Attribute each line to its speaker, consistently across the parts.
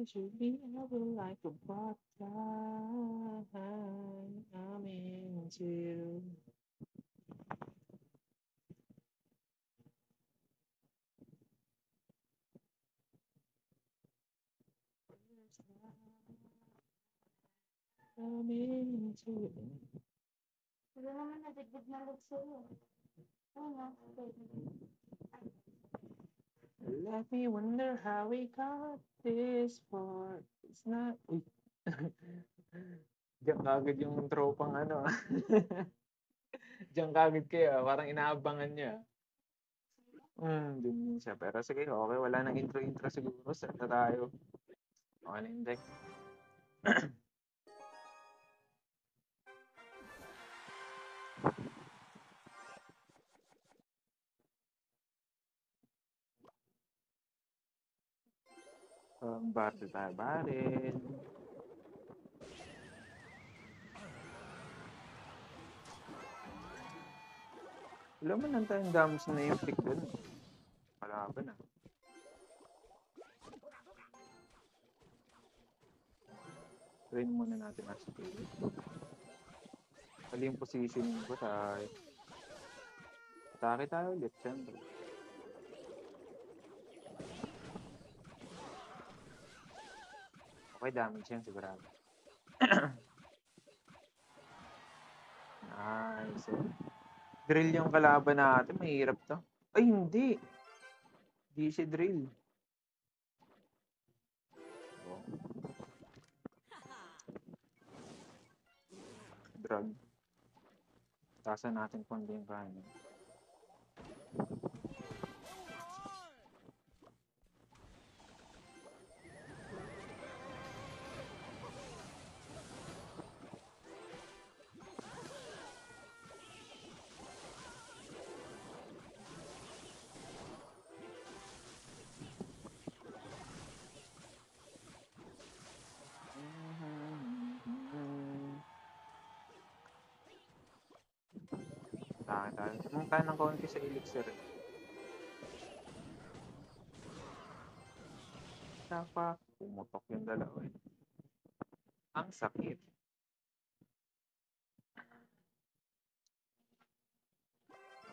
Speaker 1: should be able like a butterfly. I'm into you. I'm into you.
Speaker 2: Wala naman nadagdag na loob sa'yo. Oo nga.
Speaker 1: Let me wonder how we got this far. It's not... Uy. Diyan kagad yung tropang ano. Diyan kagad kayo. Parang inaabangan niya. Din siya. Pero sige, okay. Wala nang intro-intro siguro. Set na tayo. Okay na yung deck. Baril tayo, baril. Alam mo nang tayong damos na yung pick dun. Kalaban ah. Train muna natin ang spirit. Mali yung positioning ko tayo. Atake tayo ulit, syempre. Okay, damage yan sigurado. Nice. Drill yung kalaban natin. Mahirap to. Ay, hindi. Hindi si drill. Oh. Drug. Tasan natin kundi yung kanin. Atake tayo. Sumong tayo ng konti sa elixir. Saka, pumutok yung dalawa eh. Ang sakit.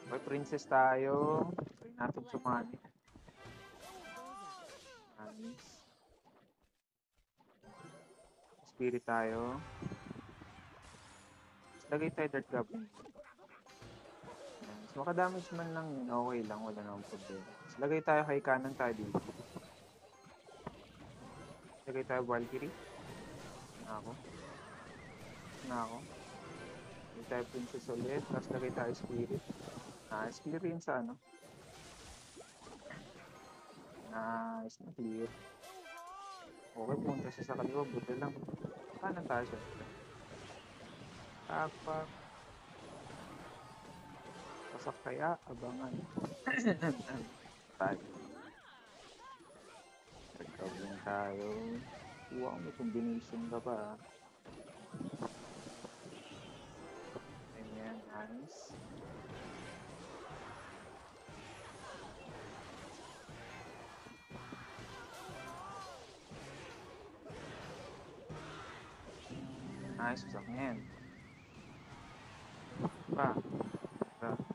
Speaker 1: Okay, princess tayo. Try natin sumali. Nice. Spirit tayo. Lagay tayo Dark Goblin. So, makadamage man lang yun. Okay lang. Wala namang problema. So, lagay tayo kay kanan tayo dito. Lagay tayo Valkyrie. Na ako. Lagay tayo Princess ulit. Tapos lagay tayo Spirit. Nice. Clear yun sa ano. Nice. Na-clear. Okay, punta siya sa kaliwa. Buti lang. Kanan tayo siya. Tapak. Pasak kaya. Abangan. Tayo. Nagkabling tayo. Wow, may combination ka pa. Ayan, nice. Nice, usak na yan. Pa.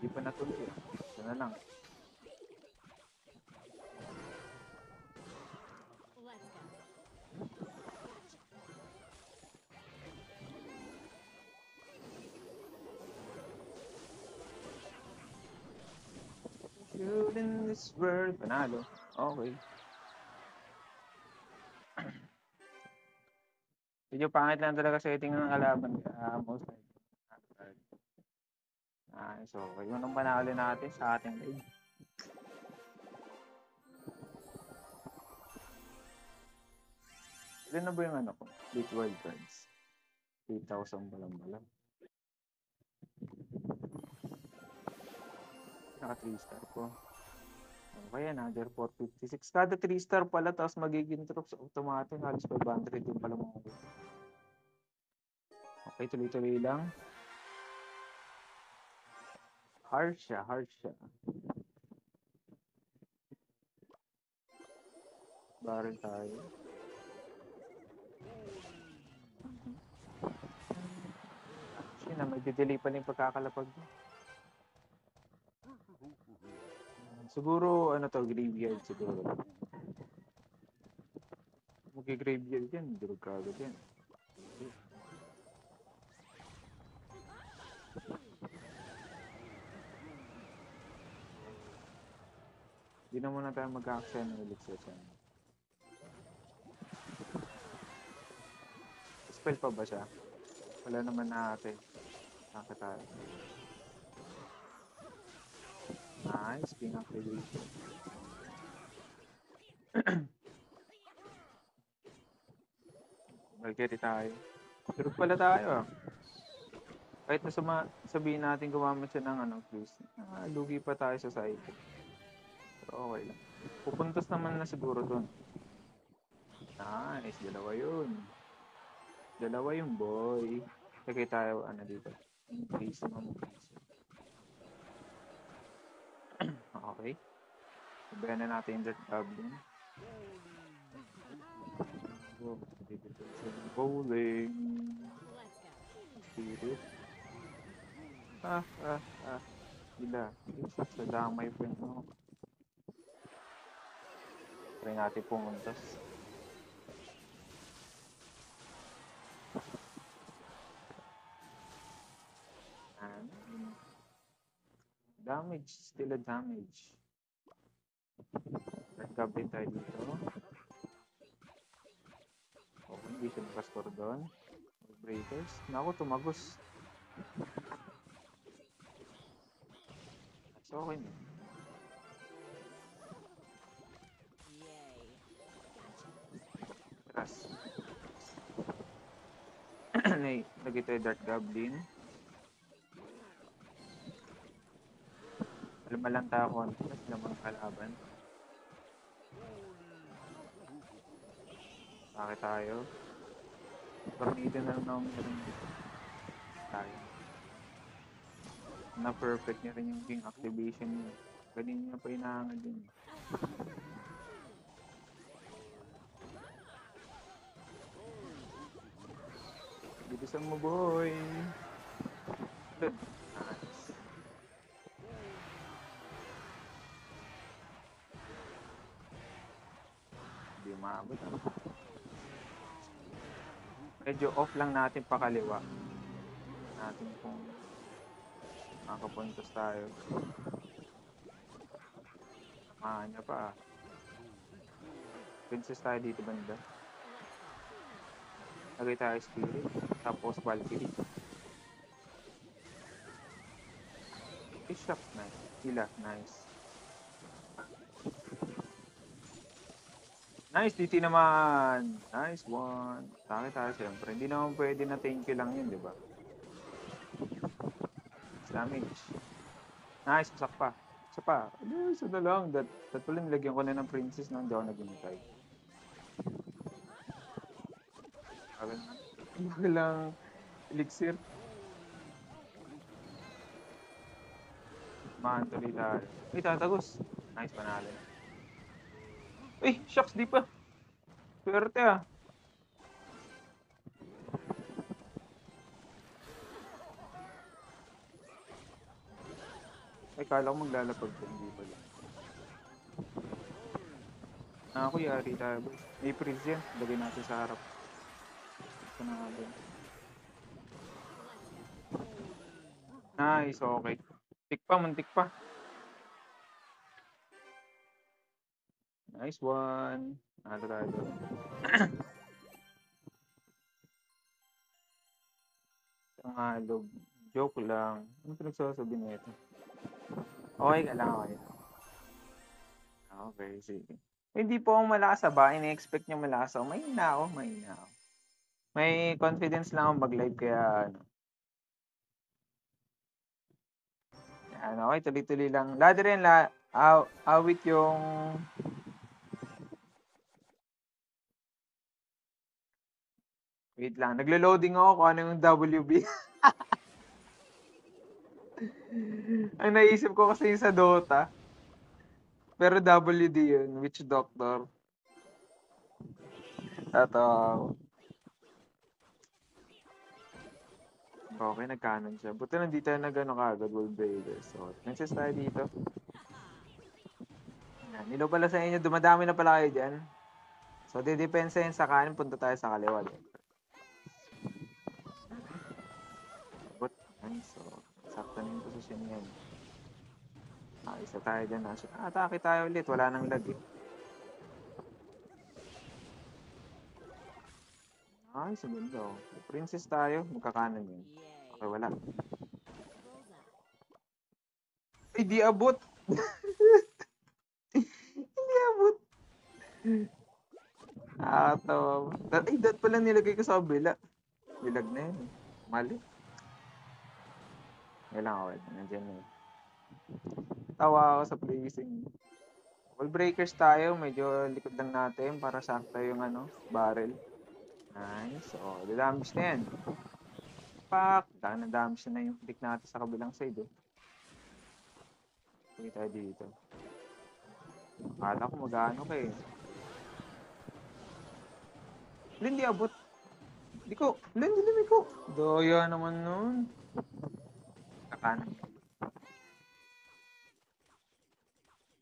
Speaker 1: Hindi pa natuloy. Ito na lang. Shoot in this world. Panalo. Okay. Medyo pangit lang talaga setting ng kalaban. Most likely. Nice. Okay. Yun ang panalo natin sa ating league. Ilan na ba yung ano ko? Elite Wild Cards. 3,000 pa lang pala. Naka 3-star ko. Okay, another 456. Kada 3-star pala, tapos magiging troops automatic. Halos 500 din pala mga. Okay, tuloy-tuloy lang. Harsha. Barrel tayo. na, may delay pa rin yung pagkakalapag mo. Siguro, ano to, graveyard siguro. Mag-graveyard yan, durog ka agad yan. Hindi na muna tayo mag-action ng elixir siya. Spell pa ba siya? Wala naman na ate. Saka tayo. Nice, being activation. Mag-carry tayo. Durog pala tayo ah. Kahit na sabihin natin gumamit siya ng ano, please. Lugi pa tayo sa side. Pero okay lang. Pupuntos naman na siguro dun. Nice, dalawa yun. Dalawa yung boy. Lagay tayo, ano dito. Increase naman. Okay. Sabayan na natin yung Dirt Goblin. Oh, dito sa bowling. Spirit. Gila. Sa damay po yun. Try natin pumuntas. Damage. Still a damage. Nag-goblin tayo dito. Okay, hindi siya nakascore doon. Breakers. Naku, tumagos. That's okay na. Tras. Lagi tayo Dark Goblin. Lumalang tayo konti. Lamang kalaban. Bakit tayo? Tornado na lang meron dito. Tayo. Na-perfect niya rin yung king activation niya. Ganyan niya pa inaangal din. Bilisan mo, boy! Good. Nice. Hindi umabot. Medyo off lang natin pakaliwa. Natin kung makapuntos tayo. Samahan niya pa. Princess tayo dito banda. Lagay tayo Spirit. Tapos Valkyrie. Bishop. Nice. Hila. Nice. Nice, DT naman. Nice one. Takit tayo siyempre. Hindi naman pwede na thank you lang yun, di ba? Damage. Nice, pasak pa. Isa pa. Isa na lang. That pala nilagyan ko na ng princess na hindi ako naginitay. Bagal lang elixir. Mahan tuloy tayo. Ay, tatagos. Nice, panalo na. Uy, shucks, di pa. Swerte ah. Ay, kala ko maglalapag ko. Hindi pala. Ako, yari tayo. May freeze yan. Lagay natin sa harap. Ito na nga din. Nice, okay. Muntik pa, muntik pa. Nice one. Ano tayo doon? Ang halog. Joke lang. Ano pinagsasabi nito? Okay ka lang, okay. Okay, sige. Hindi po ako malakas ba? Ini-expect niya malakas ako. Mahina ako, mahina ako. May confidence lang ako mag-live kaya ano. Yan, okay, tuloy-tuloy lang. Ladder yan, awit yung... Wait lang, naglo-loading ako kung ano yung WB. Ang naisip ko kasi yung sa Dota. Pero WD yun, Witch Doctor. Ito. Okay, nag-canon siya. Buti nandito tayo nag-ano kagad, World Breakers. So, princess tayo dito. Yan. Nilo pala sa inyo, dumadami na pala kayo dyan. So, didepensa yun sa kanin, punta tayo sa kaliwa. But, nice. So, sakto na yung posisyon yan. Isa tayo dyan. Atake tayo ulit. Wala nang lag eh. Ay, sa ganda. Princess tayo. Magkakanan yun. Okay, wala. Ay, di abot. Hindi abot. Nakakatawa. Ay, dat pala nilagay ko sa kabila. Bilag na yun. Mali. Kailangan ko. Nandiyan na yun. Tawa ako sa placing. Wall breakers tayo. Medyo likod lang natin para sakta yung barrel. Nice. So, damage na yan. Pak! Na-damage na yung flick natin sa kabilang side. Sige tayo dito. Akala ko mag-ano ka eh. Hindi abot. Hindi ko. Hindi ko. Daya naman nun. Kakanan.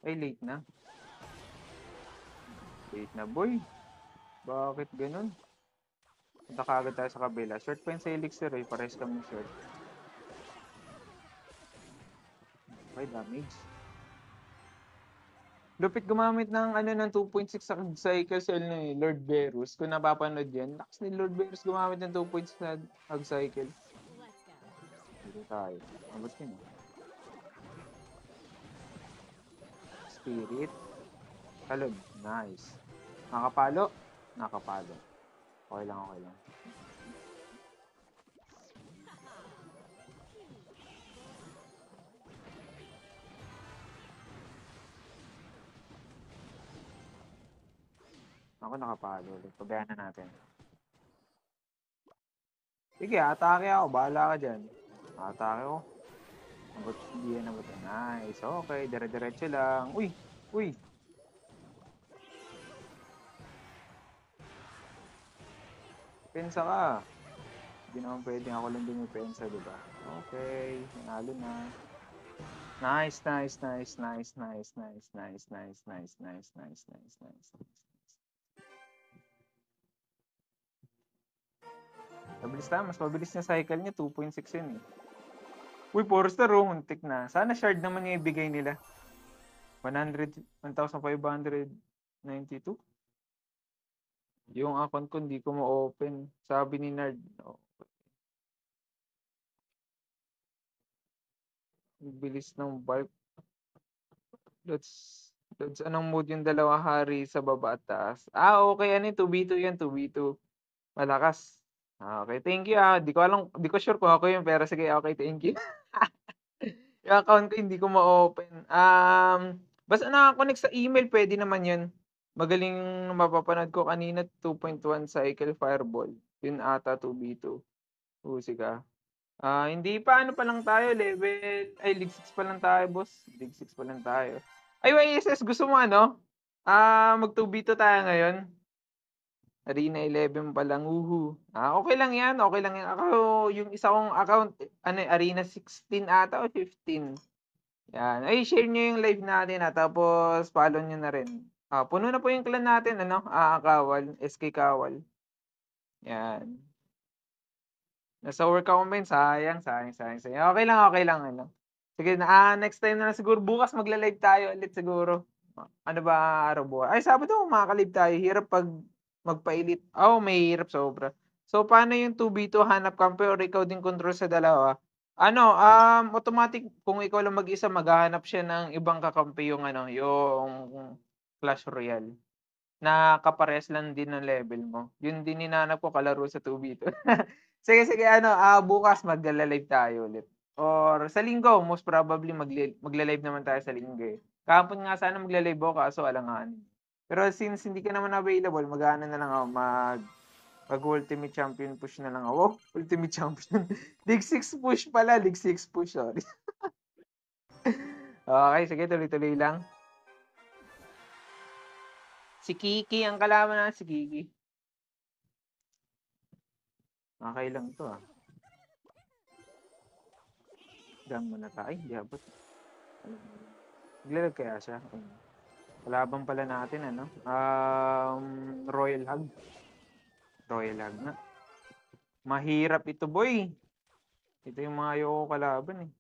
Speaker 1: Ay, late na. Late na, boy. Bakit ganun? Punta kagad tayo sa kabila. Short pa yun sa elixir eh. Pares kami short. Okay, damage. Lupit gumamit ng ng 2.6 sa cycle cell ni Lord Berus. Kung napapanood yan, lakas ni Lord Berus gumamit ng 2.6 na hug cycle. Dito tayo. Abot yun eh. Spirit. Kalog. Nice. Nakapalo. Nakapalo. Okay lang, okay lang. Ako nakapalo ulit. Pabayaan na natin. Sige, atake ako. Bahala ka dyan. Atake ako. Abot, hindi yan abot. Nice. Okay, dire-diretso lang. Uy! Uy! Pensa ka. Hindi naman pwedeng ako lang dumipensa, diba? Okay, nanalo na. Nice, nice, nice, nice, nice, nice, nice, nice, nice, nice, nice, nice, nice. Mabilis na, mas mabilis na cycle niya, 2.6 yun eh. Uy, 4 star oh, muntik na. Sana shard naman yung ibigay nila. 1,592. Yung account ko hindi ko ma-open. Sabi ni Nard. Oh. Bilis ng bulk. Let's anong mode yung dalawa hari sa baba at taas? Okay, 2v2 yan, 2v2. Malakas. Okay, thank you Di ko alam, di ko sure kung ako yun, pero sige, okay, thank you. Yung account ko hindi ko ma-open. Basta naka-connect sa email, pwede naman yun. Magaling mapapanood ko kanina, 2.1 cycle fireball. Yun ata, 2v2. Husi ka. Hindi pa, pa lang tayo, level, League 6 pa lang tayo, boss. League 6 pa lang tayo. Ay, YSS, gusto mo mag 2v2 tayo ngayon. Arena 11 pa lang, okay lang yan, okay lang yan. Ako, yung isa kong account, Arena 16 ata o 15. Yan. Ay, share nyo yung live natin tapos follow nyo na rin. Puno na po yung clan natin, Kawal, SK Kawal. Yan. Nasa work ako sayang. Okay lang. Sige na, next time na siguro. Bukas magla-live tayo ulit siguro. Ano ba araw bukas? Ay, Sabado makaka-live tayo. Hirap pag magpailit. May hirap sobra. So, paano yung 2v2 hanap kampe or ikaw din control sa dalawa? Automatic kung ikaw lang mag-isa, maghahanap siya ng ibang kakampi yung yung Clash Royale. Na kapares lang din ng level mo. Yun din hinanap ko kalaro sa 2v2. Sige, bukas magla-live tayo ulit. Or sa linggo, most probably magla-live naman tayo sa linggo eh. Kahapon nga sana magla-live ako kaso alangan. Pero since hindi ka naman available, mag-ano na lang ako, mag-ultimate champion push na lang ako. Oh, ultimate champion. League 6 push pala, League 6 push, sorry. Okay, sige, tuloy-tuloy lang. Si Kiki, ang kalaban na si Kiki. Okay lang to Gang muna tayo. Ay, di abot. Naglalag kaya siya. Kalaban pala natin, ano? Royal Hug. Royal Hug na. Mahirap ito, boy. Ito yung mga ayoko kalaban, eh.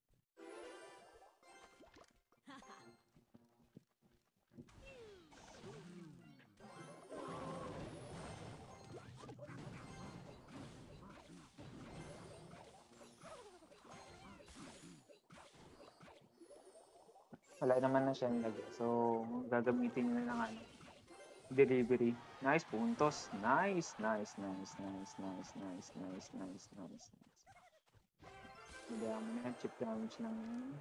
Speaker 1: Wala naman na siya nilagay. So, gagamitin na lang ano. Delivery. Nice puntos. Nice. Madami mo na chip damage lang yun.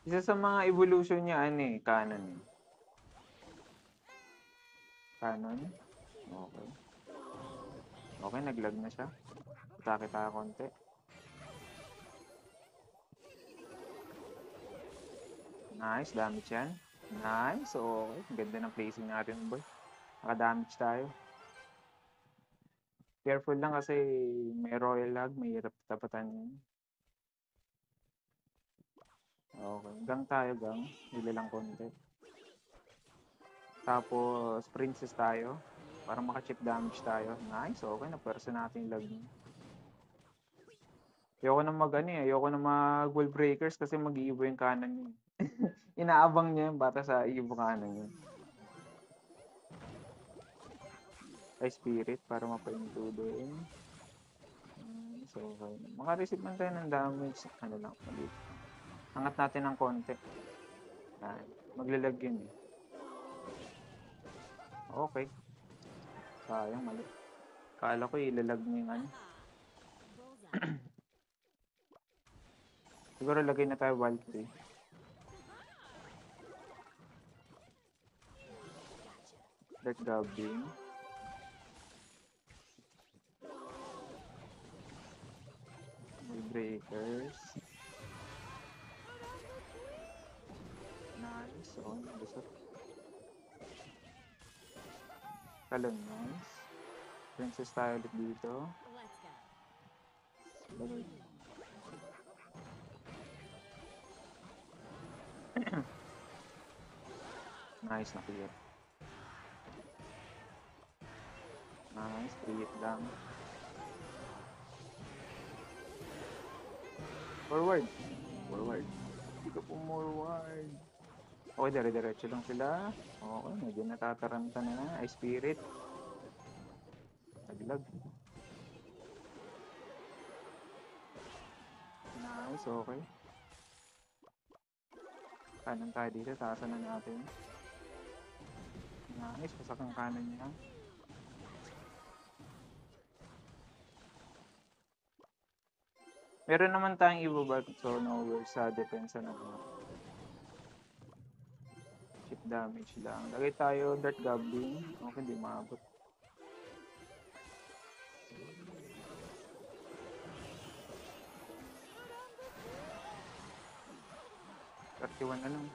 Speaker 1: Isa sa mga evolution niya, ano eh, Canon. Canon? Okay. Okay, naglag na siya. Atake tayo konti. Nice, damage yan. Nice, okay. Ganda ng placing natin, boy. Naka-damage tayo. Careful lang kasi may royal lag, may hirap tapatan yun. Okay, gang tayo, gang. Hila lang konti. Tapos, princess tayo. Para maka-chip damage tayo. Nice, okay. Na-person natin yung lag niya. Ayoko na ayoko na mag-wall breakers kasi mag-iibo yung kanan niya. Inaabang niya yung bata sa iibo kanan niya. Ay, spirit para mapainto din. So, okay. Maka-receive man tayo ng damage. Ano lang, maliit. Angat natin ng konti. Maglalag yun eh. Okay. Sayang, mali. Kala ko ilalag mo yung ano. Siguro lagay na tayo wild tree. Dark Goblin. Breakers. Nice. So, nabusot. Talon, nice. Princess tayo ulit dito. Nice, na-clear. Nice, create lang. Forward. Dito po forward. Okay, dire-diretso lang sila. Okay, medyo natataranta na. Ay, spirit. Naglag. Nice, okay. Kanan tayo dito, taasan na natin. Nice, pasak ang kanan niya. Meron naman tayong ibabag, so no worries sa depensa na chip damage lang. Lagay tayo Dark Goblin. Okay, hindi maabot. na lang.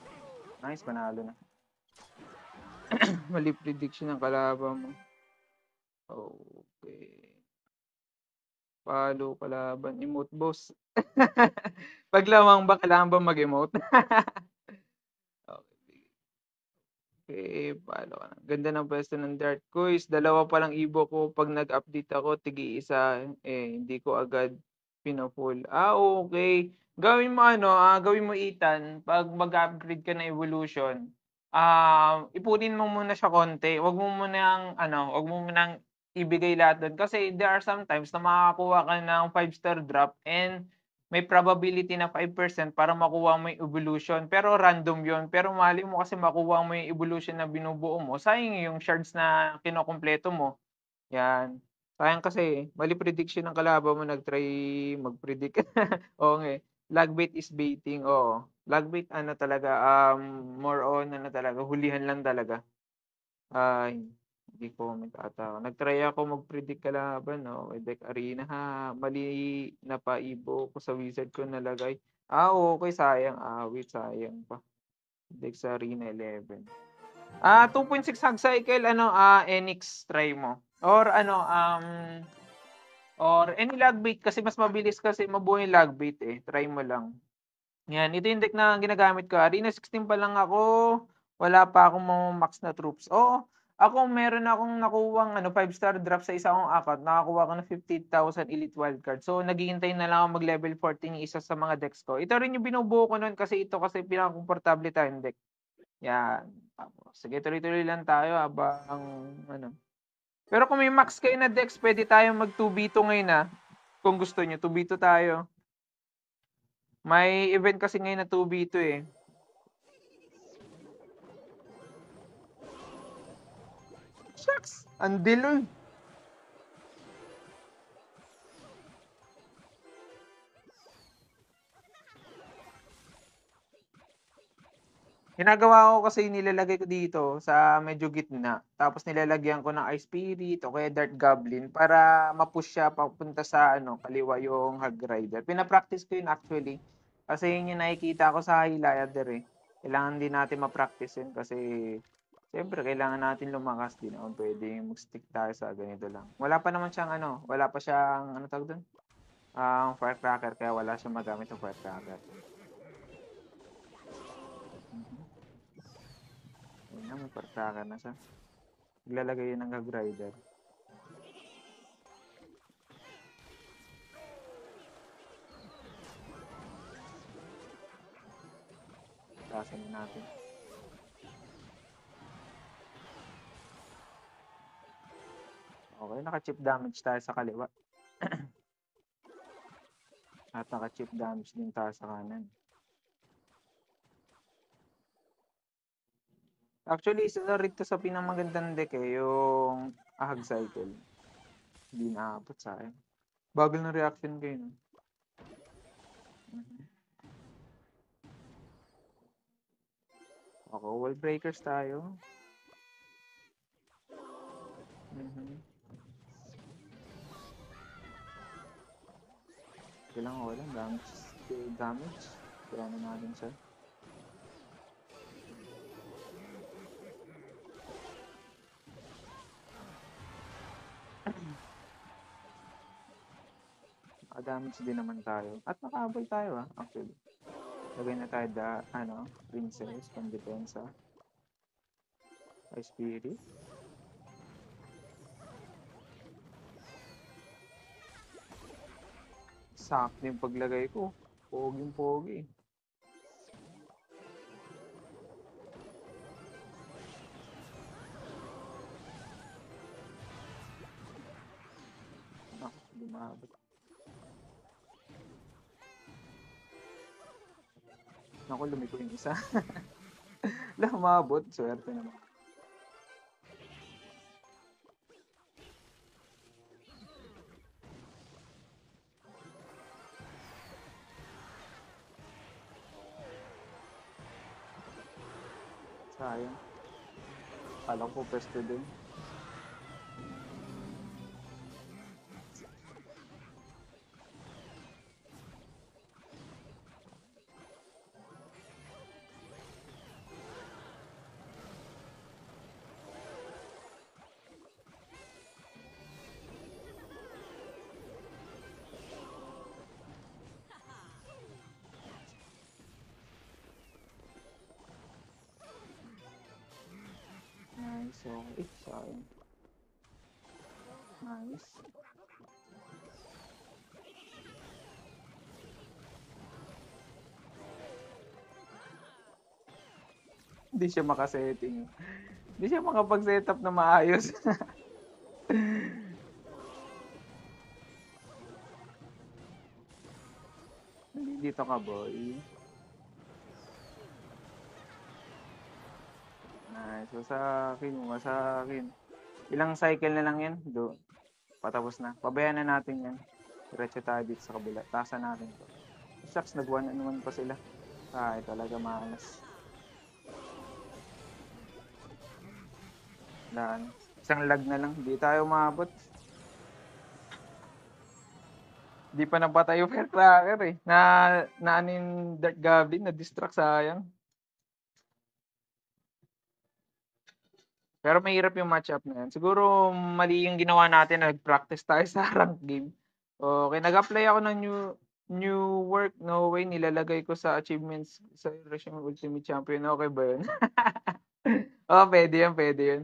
Speaker 1: Nice, panalo na. Mali prediction ng kalaban mo. Okay. Palo kalaban. Emote boss. Pag lamang ba, kailangan ba mag-emote? Okay, palo ka na. Ganda ng pwesto ng Dart Quiz. Dalawa pa lang ibo ko. Pag nag-update ako, tigi-isa. Hindi ko agad pina-full. Okay. Gawin mo gawin mo Ethan, pag mag-upgrade ka na evolution, ipunin mo muna siya konti. Wag mo munang ibigay lahat doon. Kasi there are sometimes na makakakuha ka ng 5-star drop and may probability na 5% para makuha mo yung evolution. Pero random yon. Pero mali mo kasi makuha mo yung evolution na binubuo mo. Sayang yung shards na kinokompleto mo. Yan. Sayang kasi, mali prediction ng kalaban mo, nag-try mag-predict. Oo nga. Lag bait is baiting. Oo. Lag bait talaga, more on talaga, hulihan lang talaga. Hindi comment ata ako. Nag-try ako mag-predict kalaban, no? Deck Arena, ha. Mali na pa ibo ko sa wizard ko nalagay. Okay, sayang. Wait, sayang pa. Deck sa Arena 11. 2.6 hug cycle, Enix try mo. Or Or any lag bait kasi mas mabilis kasi mabuo yung lag bait eh. Try mo lang. Yan, ito yung deck na ginagamit ko. Arena 16 pa lang ako. Wala pa akong mga max na troops. Oo, ako meron akong nakuwang 5-star drop sa isa kong account. Nakakuha ko ng 50,000 elite wildcard. So, naghihintay na lang ako mag-level 14 yung isa sa mga decks ko. Ito rin yung binubuo ko nun kasi ito kasi pinaka-komportable tayong deck. Yan. Tapos, sige, tuloy-tuloy lang tayo habang Pero kung may max kayo na decks, pwede tayong mag 2v2 ngayon Kung gusto nyo, 2v2 tayo. May event kasi ngayon na 2v2 eh. Shucks! Ang diloy. Ginagawa ko kasi nilalagay ko dito sa medyo gitna. Tapos nilalagyan ko ng Ice Spirit o kaya Dart Goblin para ma-push siya papunta sa kaliwa yung Hag Rider. Pina-practice ko yun actually. Kasi yun yung nakikita ko sa Highlander eh. Kailangan din natin ma-practice yun kasi siyempre kailangan natin lumakas din. Naman pwede mag-stick tayo sa ganito lang. Wala pa naman siyang wala pa siyang tawag doon? Firecracker kaya wala siyang magamit ng Firecracker. Ayun na, may Firecracker na siya. Naglalagay yun ng Hag Rider. Tasan na natin. Okay, naka-chip damage tayo sa kaliwa. At naka-chip damage din tayo sa kanan. Actually, isa na rin to sa pinamagandang deck yung Ahag Cycle. Hindi naabot sa akin. Bagal ng reaction kayo. No? Okay, wall breakers tayo. Kailangan ko lang damage. Kaya na natin siya. Naka-damage din naman tayo. At nakahabol tayo actually. Lagay na tayo princess, pang-depensa. Ice Spirit. Sakto yung paglagay ko. Poging-pogi. Ako, lumabot. Naku, lumiko yung isa. Lumabot. Swerte naman. Sayang. Alam ko pwesto din. Nice. Okay. Sayang. Nice. Hindi siya makasetting. Hindi siya makapag-setup na maayos. Dito ka, boy. Nice. Wasakin. Ilang cycle na lang yan? Patapos na. Pabayaan na natin yan. Diretso tayo dito sa kabila. Tasan natin to. Shucks, nag-1 naman pa sila. Ay, talaga malas. Daan. Isang lag na lang. Hindi tayo umabot. Di pa napatay yung firecracker eh. Naanin Dark Goblin, na-distract sayang. Pero mahirap yung matchup na yan. Siguro mali yung ginawa natin na nag-practice tayo sa rank game. Okay, nag-apply ako ng new work. No way, nilalagay ko sa achievements sa resume Ultimate Champion. Okay ba yun? Oo, pwede yun, pwede yun.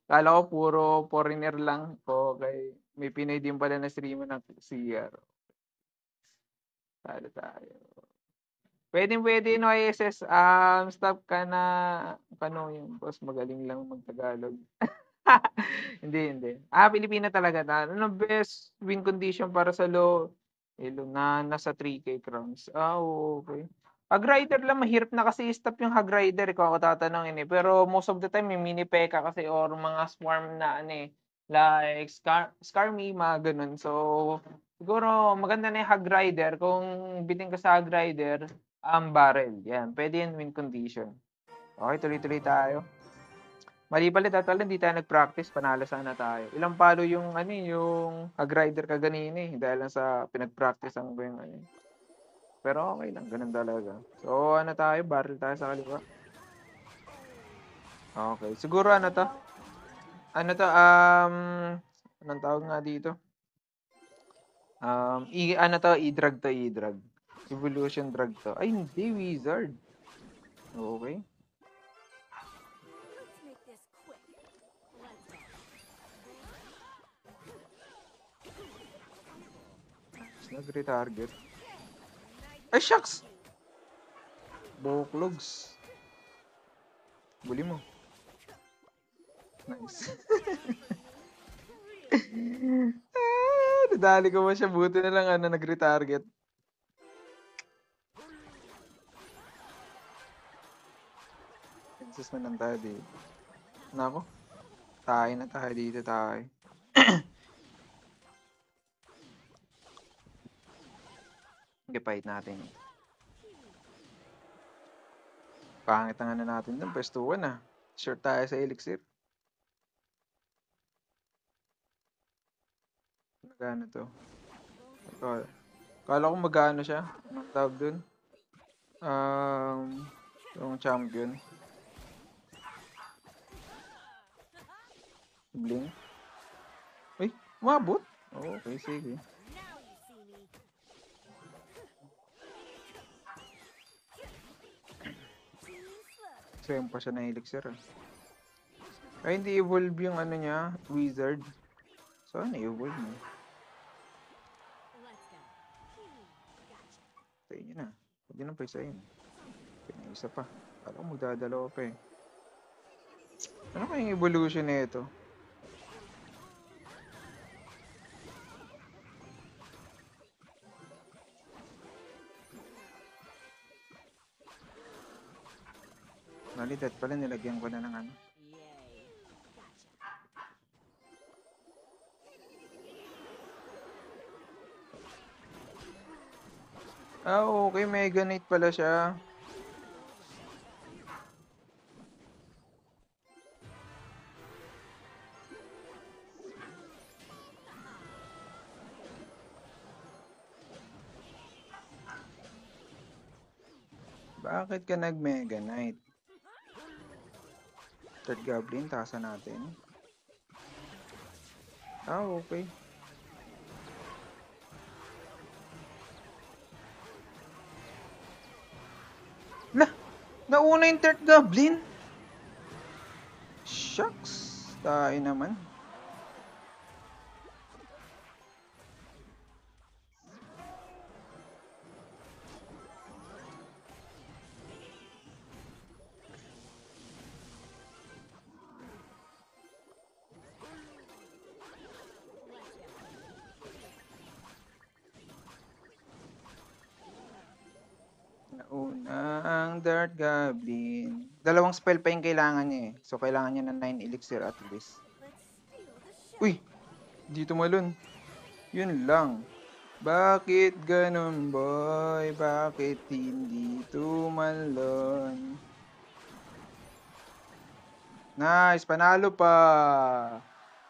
Speaker 1: Kala ko puro foreigner lang. Okay. May Pinoy din pala na streamer ng CR. Talo tayo. Pwede no ISS. Stop ka na. Kano yung boss, magaling lang mag-Tagalog. Hindi. Pilipino talaga na. Ano best win condition para sa Elo na nasa 3K crowns. Okay. Hag rider lang, mahirap na kasi i-stop yung hag rider kung ako tatanungin eh. Pero most of the time may mini peka kasi or mga swarm na ano eh. Like Skarmy, mga ganun. So, siguro maganda na yung hag rider. Kung bitin ka sa hag rider, barrel. Yan, pwede yan win condition. Okay, tuloy-tuloy tayo. Mali pala tatala, hindi tayo nag-practice, panalo sana tayo. Ilang palo yung yung hag-rider ka ganina eh, dahil lang sa pinag-practice ang yung Pero okay lang, ganun talaga. So tayo, barrel tayo sa kaliwa. Okay, siguro anong tawag nga dito? I-drag to, i-drag. Evolution drag to. Ay, hindi, wizard. Okay. Nag-retarget. Ay, shucks! Boklogs. Buli mo. Nice. Nadali ko ba siya? Buti na lang nag-retarget. Exist na lang tayo dito. Nako. Tayo na tayo dito tayo. Gipahit natin. Pangit na natin dun. Pwestuhan na. Short tayo sa elixir. Magano to? Kala ko magano siya. Anong tawag dun? Yung champion. Bling. Uy, umabot? Okay, sige. Same pa siya na elixir. Ay, hindi evolve yung niya, wizard. So, evolve mo? Sa inyo na. Huwag yun ang pa isa yun. Isa pa. Kala ko magdadalawa pa eh. Ano kayong evolution na ito? Nalidat pala, nilagyan ko na ng ano. Okay, Mega Knight pala siya. Bakit ka nag-Mega Knight? Third Goblin, tasa natin. Okay. Lah! Nauna yung Third Goblin? Shucks! Tayo naman. Ang Third Goblin. Dalawang spell pa yung kailangan niya eh. So, kailangan niya ng 9 elixir at least. Uy! Di tumalon. Yun lang. Bakit ganun, boy? Bakit hindi tumalon? Nice! Panalo pa!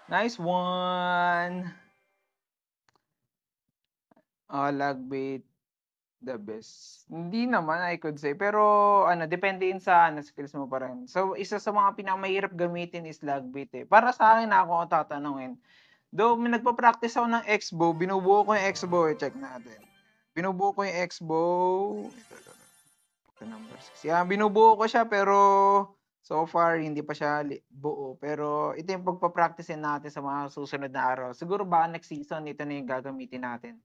Speaker 1: Nice one! Lagbait. The best. Hindi naman, I could say. Pero, depende yun sa skills mo pa rin. So, isa sa mga pinakamahirap gamitin is Lagbait eh. Para sa akin, ako tatanungin. Though may nagpa-practice ako ng X-bow, binubuo ko yung X-bow, check natin. Binubuo ko yung X-bow. Ito number 6. Yan, binubuo ko siya pero so far hindi pa siya buo. Pero ito yung pagpa-practice natin sa mga susunod na araw. Siguro baka next season ito na yung gagamitin natin.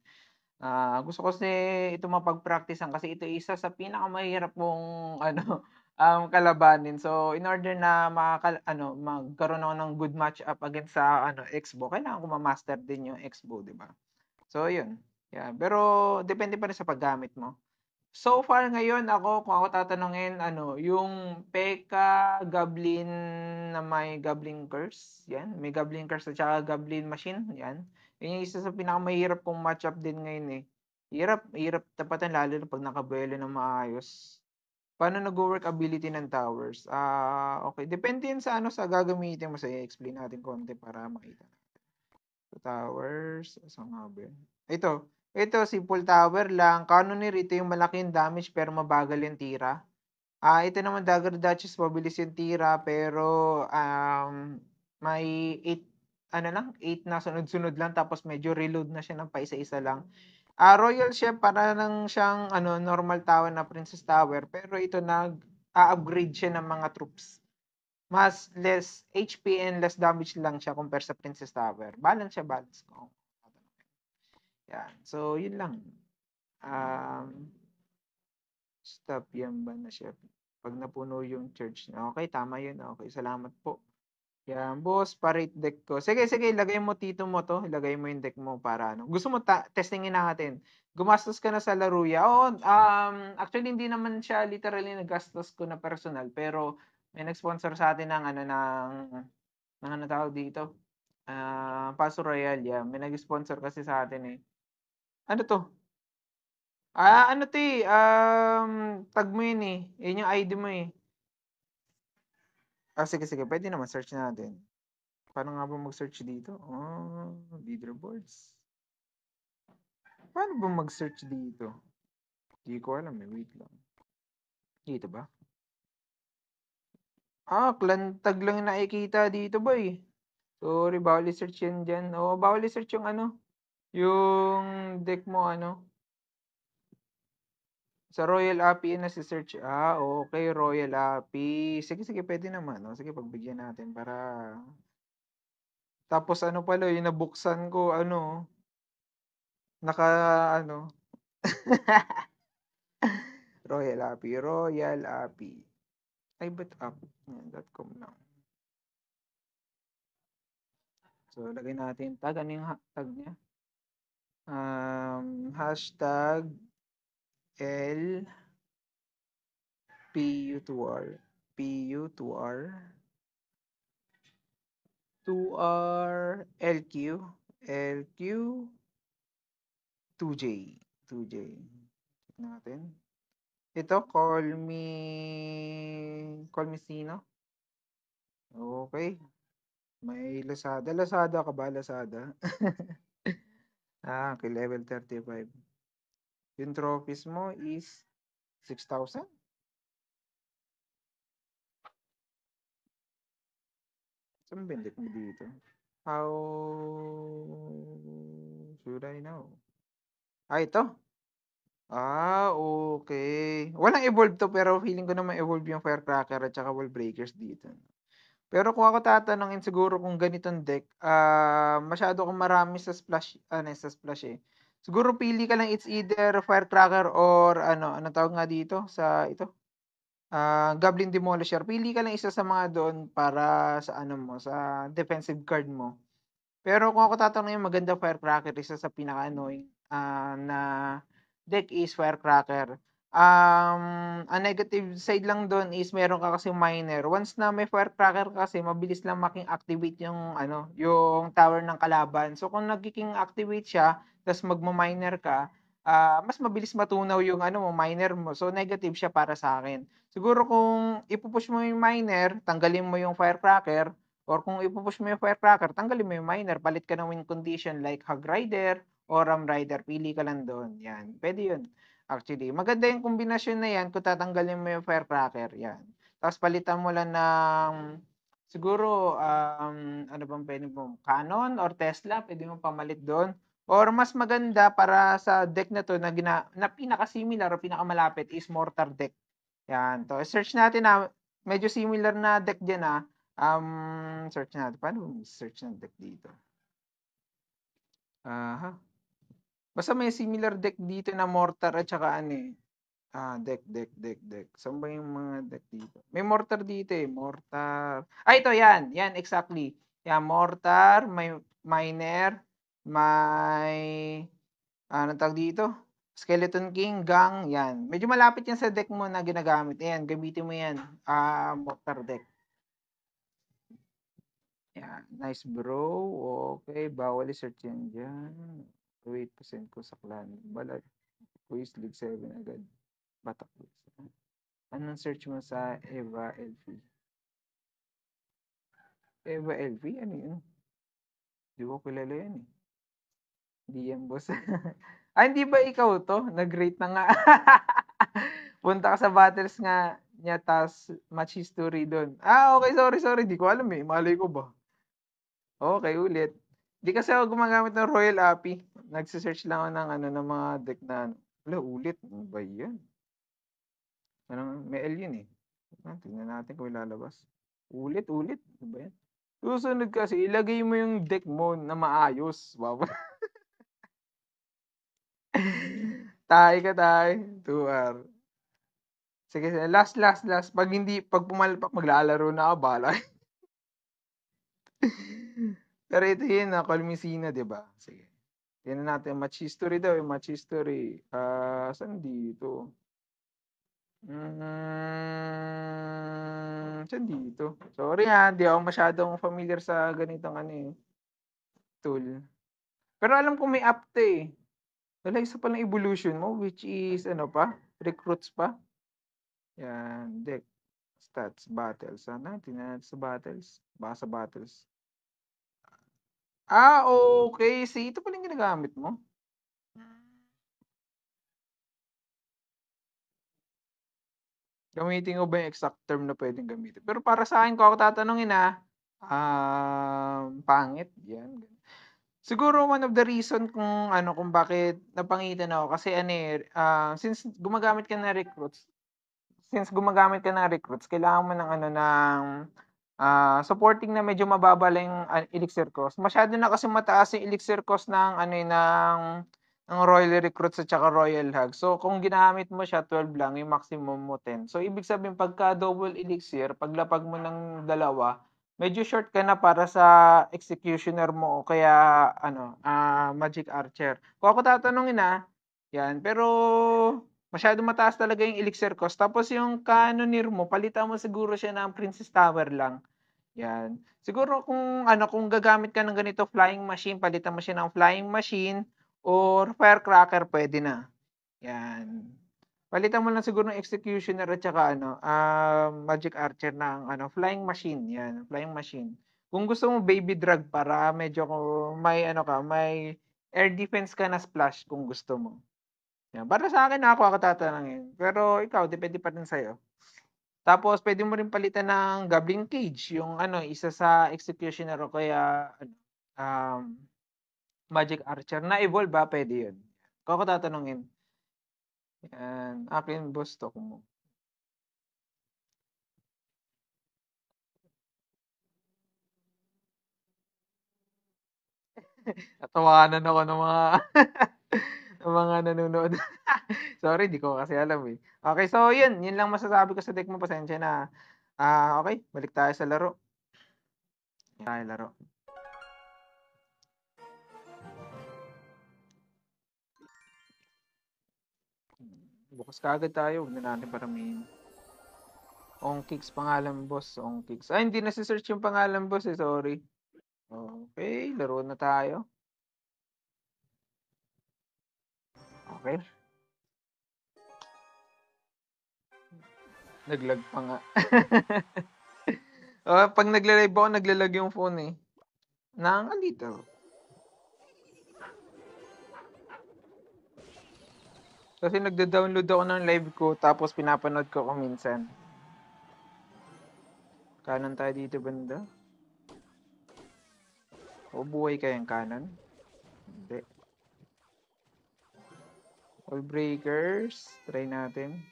Speaker 1: Gusto ko kasi ito mapag-practicean kasi ito isa sa pinakamahirap mong ano kalabanin. So in order na magkaroon ako ng good match up against sa X-bow, kailangan ko ma-master din yung X-bow, 'di ba? So yun. Yeah, pero depende pa rin sa paggamit mo. So far ngayon kung ako tatanungin yung P.E.K.K.A. Goblin na may Goblin Curse, 'yan. May Goblin Curse at saka Goblin Machine, 'yan. 'Yun yung isa sa pinakamahirap kong match-up din ngayon, eh. Hirap tapatan lalo na 'pag nakabuelo ng maayos. Paano nagwo-work ability ng towers? Okay. Depende 'yan sa sa gagamitin mo. I-explain natin konti para makita. Towers, saan nga ba yun? Ito simple tower lang. Cannoneer, ito yung malaking damage pero mabagal yung tira. Ito naman Dagger Duchess, mabilis yung tira pero may 8 na sunod-sunod lang tapos medyo reload na siya ng paisa-isa lang. Royal Chef para lang siyang normal tower na Princess Tower pero ito nag-upgrade siya ng mga troops. Mas less HP and less damage lang siya compare sa Princess Tower. Balance ko. Yan. So, yun lang. Stop yan ba na siya? Pag napuno yung church niya. Okay, tama yun. Okay, salamat po. Yan, boss, parate deck ko. Sige, ilagay mo tito mo to. Ilagay mo yung deck mo para Gusto mo testingin natin. Gumastos ka na sa Laruya. Oo, actually hindi naman siya literally nagastos ko na personal, pero may nag-sponsor sa atin ng ng tawag dito. Paso Royal, yeah. May nag-sponsor kasi sa atin eh. Ano to? Ano to eh, tag mo yun eh. Yun yung ID mo eh. Sige, pwede naman, search natin. Paano nga ba mag-search dito? Leaderboards. Paano ba mag-search dito? Hindi ko alam eh, wait lang. Dito ba? Clan tag lang yung nakikita dito ba eh. Sorry, bawal i-search yan dyan. Bawal i-search yung yung deck mo sa Royal Appy na si search. Okay, Royal Appy. Sige, pwede naman. Sige, pagbigyan natin para tapos pala yung nabuksan ko naka Royal Appy. Ay, ba't up? .com lang. So, lagay natin tag. Ano yung tag niya? Hashtag L PU2R 2R LQ 2J. Check natin. Ito, call me sino? Okay. May Lazada. Lazada ka ba? Lazada? Okay, level 35. Yung trophies mo is 6,000? Saan bendik mo dito? How should I know? Ito. Okay. Walang evolve to pero feeling ko naman evolve yung Firecracker at saka Wall Breakers dito. Pero kung ako tatanungin siguro kung ganitong deck, masyado kong marami sa splash, sa splash eh. Siguro pili ka lang, it's either Firecracker or ano tawag nga dito sa ito? Goblin Demolisher. Pili ka lang isa sa mga doon para sa sa defensive card mo. Pero kung ako tatanungin, maganda Firecracker, isa sa pinaka-annoying na deck is Firecracker. Ang negative side lang doon is meron ka kasi miner. Once na may Firecracker kasi, mabilis lang making-activate yung yung tower ng kalaban. So kung nagiging activate siya, tapos magmo-miner ka, mas mabilis matunaw yung miner mo. So negative siya para sa akin. Siguro kung ipupush mo yung miner, tanggalin mo yung Firecracker, or kung ipupush mo yung Firecracker, tanggalin mo yung miner, palit ka ng win condition like Hog Rider or Ram Rider, pili ka lang doon. Yan, pwede yun. Actually, maganda yung kombinasyon na yan kung tatanggalin mo yung Firecracker. Yan. Tapos palitan mo lang ng Siguro, ano bang pwede mo? Canon or Tesla, pwede mo pamalit doon. Or mas maganda para sa deck na to na pinaka-similar o pinakamalapit is Mortar deck. Yan. To search natin na medyo similar na deck diyan ah. Search natin. Paano search ng deck dito? Aha. Basta may similar deck dito na Mortar at saka ano eh. Deck. Saan ba yung mga deck dito? May mortar dito eh. Mortar. Ito yan. Yan, exactly. Yan, mortar, may miner, may, anong tawag dito? Skeleton King, Gang, yan. Medyo malapit yan sa deck mo na ginagamit. Ayan, gamitin mo yan. Mortar deck. Yan, nice bro. Okay, bawal i-search yan dyan. Wait, pasend ko sa clan. Balag, quiz, league 7 agad. Batak. Anong search mo sa Eva LV? Eva LV? Ano yun? Hindi ko kilala yan eh. Hindi yan, boss. Hindi ba ikaw to? Nag-rate na nga. Punta ka sa battles nga niya, tas match history doon. Okay, sorry. Di ko alam eh. Malay ko ba? Okay, ulit. Di kasi ako gumagamit ng Royal API. Nagsisearch lang ako ng, ng mga deck na ano. Wala, ulit. Ano ba yan? May L yun eh. Tingnan natin kung ilalabas. Ulit. Ano ba yan? Susunod kasi, ilagay mo yung deck mo na maayos. Wow. Tayo. 2R. Sige, last. Pag pumalpak, maglalaro na ako, bala. Pero ito yun, Colmicina, di ba? Sige. Tingnan natin, match history daw, yung match history. Saan dito? Saan dito? Sorry di ako masyadong familiar sa ganitong tool. Pero alam ko may app to eh. Wala, isa palang evolution mo, which is, recruits pa. Yan, deck, stats, battles. Sana, tingnan natin sa battles. Baka sa battles. Okay. See, ito pala yung ginagamit mo. Gamitin ko ba yung exact term na pwedeng gamitin? Pero para sa akin, kung ako tatanungin pangit. Yan. Siguro one of the reason kung bakit napangitan ako kasi since gumagamit ka ng recruits, kailangan mo ng supporting na medyo mababa lang yung elixir cost. Masyado na kasi mataas yung elixir cost ng Royal Recruits at saka Royal Hug. So, kung ginamit mo siya, 12 lang, yung maximum mo 10. So, ibig sabihin, pagka double elixir, paglapag mo ng dalawa, medyo short ka na para sa executioner mo o kaya magic archer. Kung ako tatanungin yan. Pero masyado mataas talaga yung elixir cost. Tapos yung cannoneer mo, palitan mo siguro siya ng Princess Tower lang. Yan. Siguro kung gagamit ka ng ganito flying machine, palitan mo siya ng flying machine or firecracker, pwede na. Yan. Palitan mo lang siguro ng executioner at saka magic archer ng flying machine. Yan, flying machine. Kung gusto mo baby drag para medyo may may air defense ka na splash kung gusto mo. Yan. Para sa akin ako tatanungin. Pero ikaw, depende pa rin sa'yo. Tapos pwede mo rin palitan ng Goblin Cage, yung isa sa executioner o kaya Magic Archer na evolve pwede 'yun. Kung ako tatanungin. Yan, akin boss to mo. Natawanan ako ng mga ng mga nanonood. Sorry, di ko kasi alam eh. Okay, so yun lang masasabi ko sa deck mo, pasensya na. Okay, balik tayo sa laro. Tayo laro. Bukas kaagad tayo, huwag na natin paramihin. Ongkix pangalan boss, Ongkix. Hindi na search yung pangalan boss sorry. Okay, laro na tayo. Okay. Naglag pa nga. Pag nagla-live ako, naglalag yung phone eh. Dito. Kasi nagda-download ako ng live ko tapos pinapanood ko minsan. Kanan tayo dito banda. O buhay kayang kanan? Hindi. All breakers. Try natin.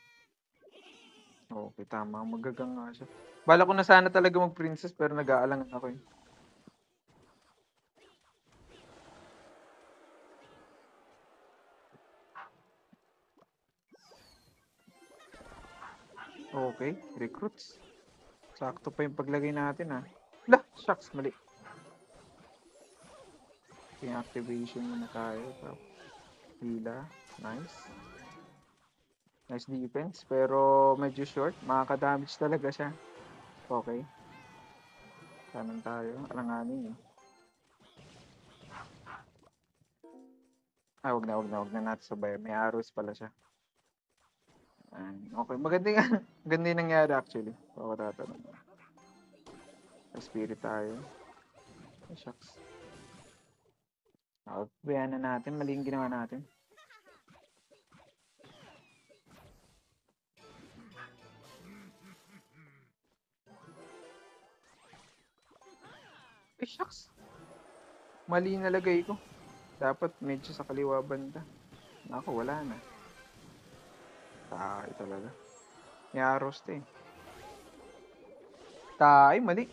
Speaker 1: Okay, tama. Magagang nga siya. Bala ko na sana talaga mag-princess pero nag-aalangan ako eh. Okay, recruits. Sakto pa yung paglagay natin ah. Lah, shucks, mali. Yung activation muna tayo. Hila, nice. Nice defense, pero medyo short. Makaka-damage talaga siya. Okay. Kanan tayo. Alanganin eh. Ah, wag na natin sabay. May arrows pala siya. Okay, maganda yung nangyari actually. Ako tatanong. Spirit tayo. Oh, shucks. Outbayan na natin. Mali yung ginawa natin. Shucks. Mali nalagay ko. Dapat medyo sa kaliwa banda. Ako, wala na. Tayo talaga. May arrows to eh. Tayo, mali.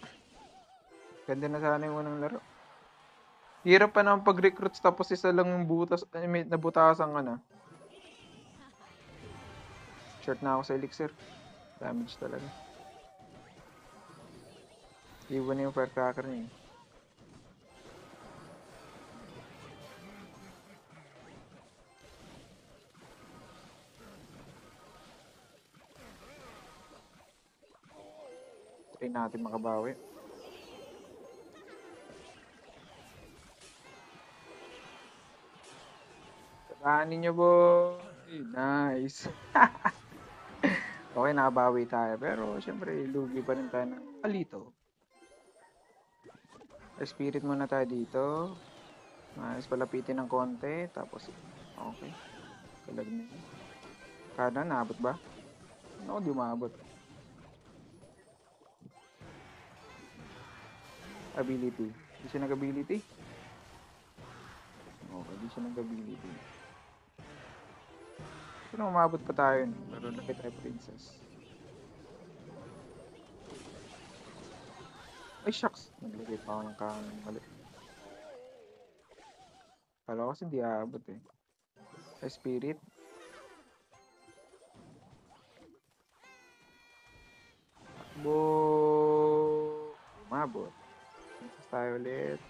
Speaker 1: Ganda na sana yung unang laro. Hirap pa naman pag-recruits tapos isa lang yung butas. May nabutasan ka na. Short na ako sa elixir. Damage talaga. Iwan na yung firecracker niya eh. Try natin makabawi. Kanin nyo, boy. Nice. Okay, nakabawi tayo. Pero, syempre, lugi pa rin tayo ng palito. Spirit muna tayo dito. Nice, palapitin ng konti. Tapos, okay. Kalag na yun. Kanan, naabot ba? Ako, di maabot. Ability. Di siya nag-ability? Okay, di siya nag-ability. Pero umabot pa tayo. Pero laki tayo princess. Ay, shucks. Naglagay pa ako ng kanan. Mali. Kala ko kasi di aabot eh. Ay, spirit. Umabot. Princess tayo ulit.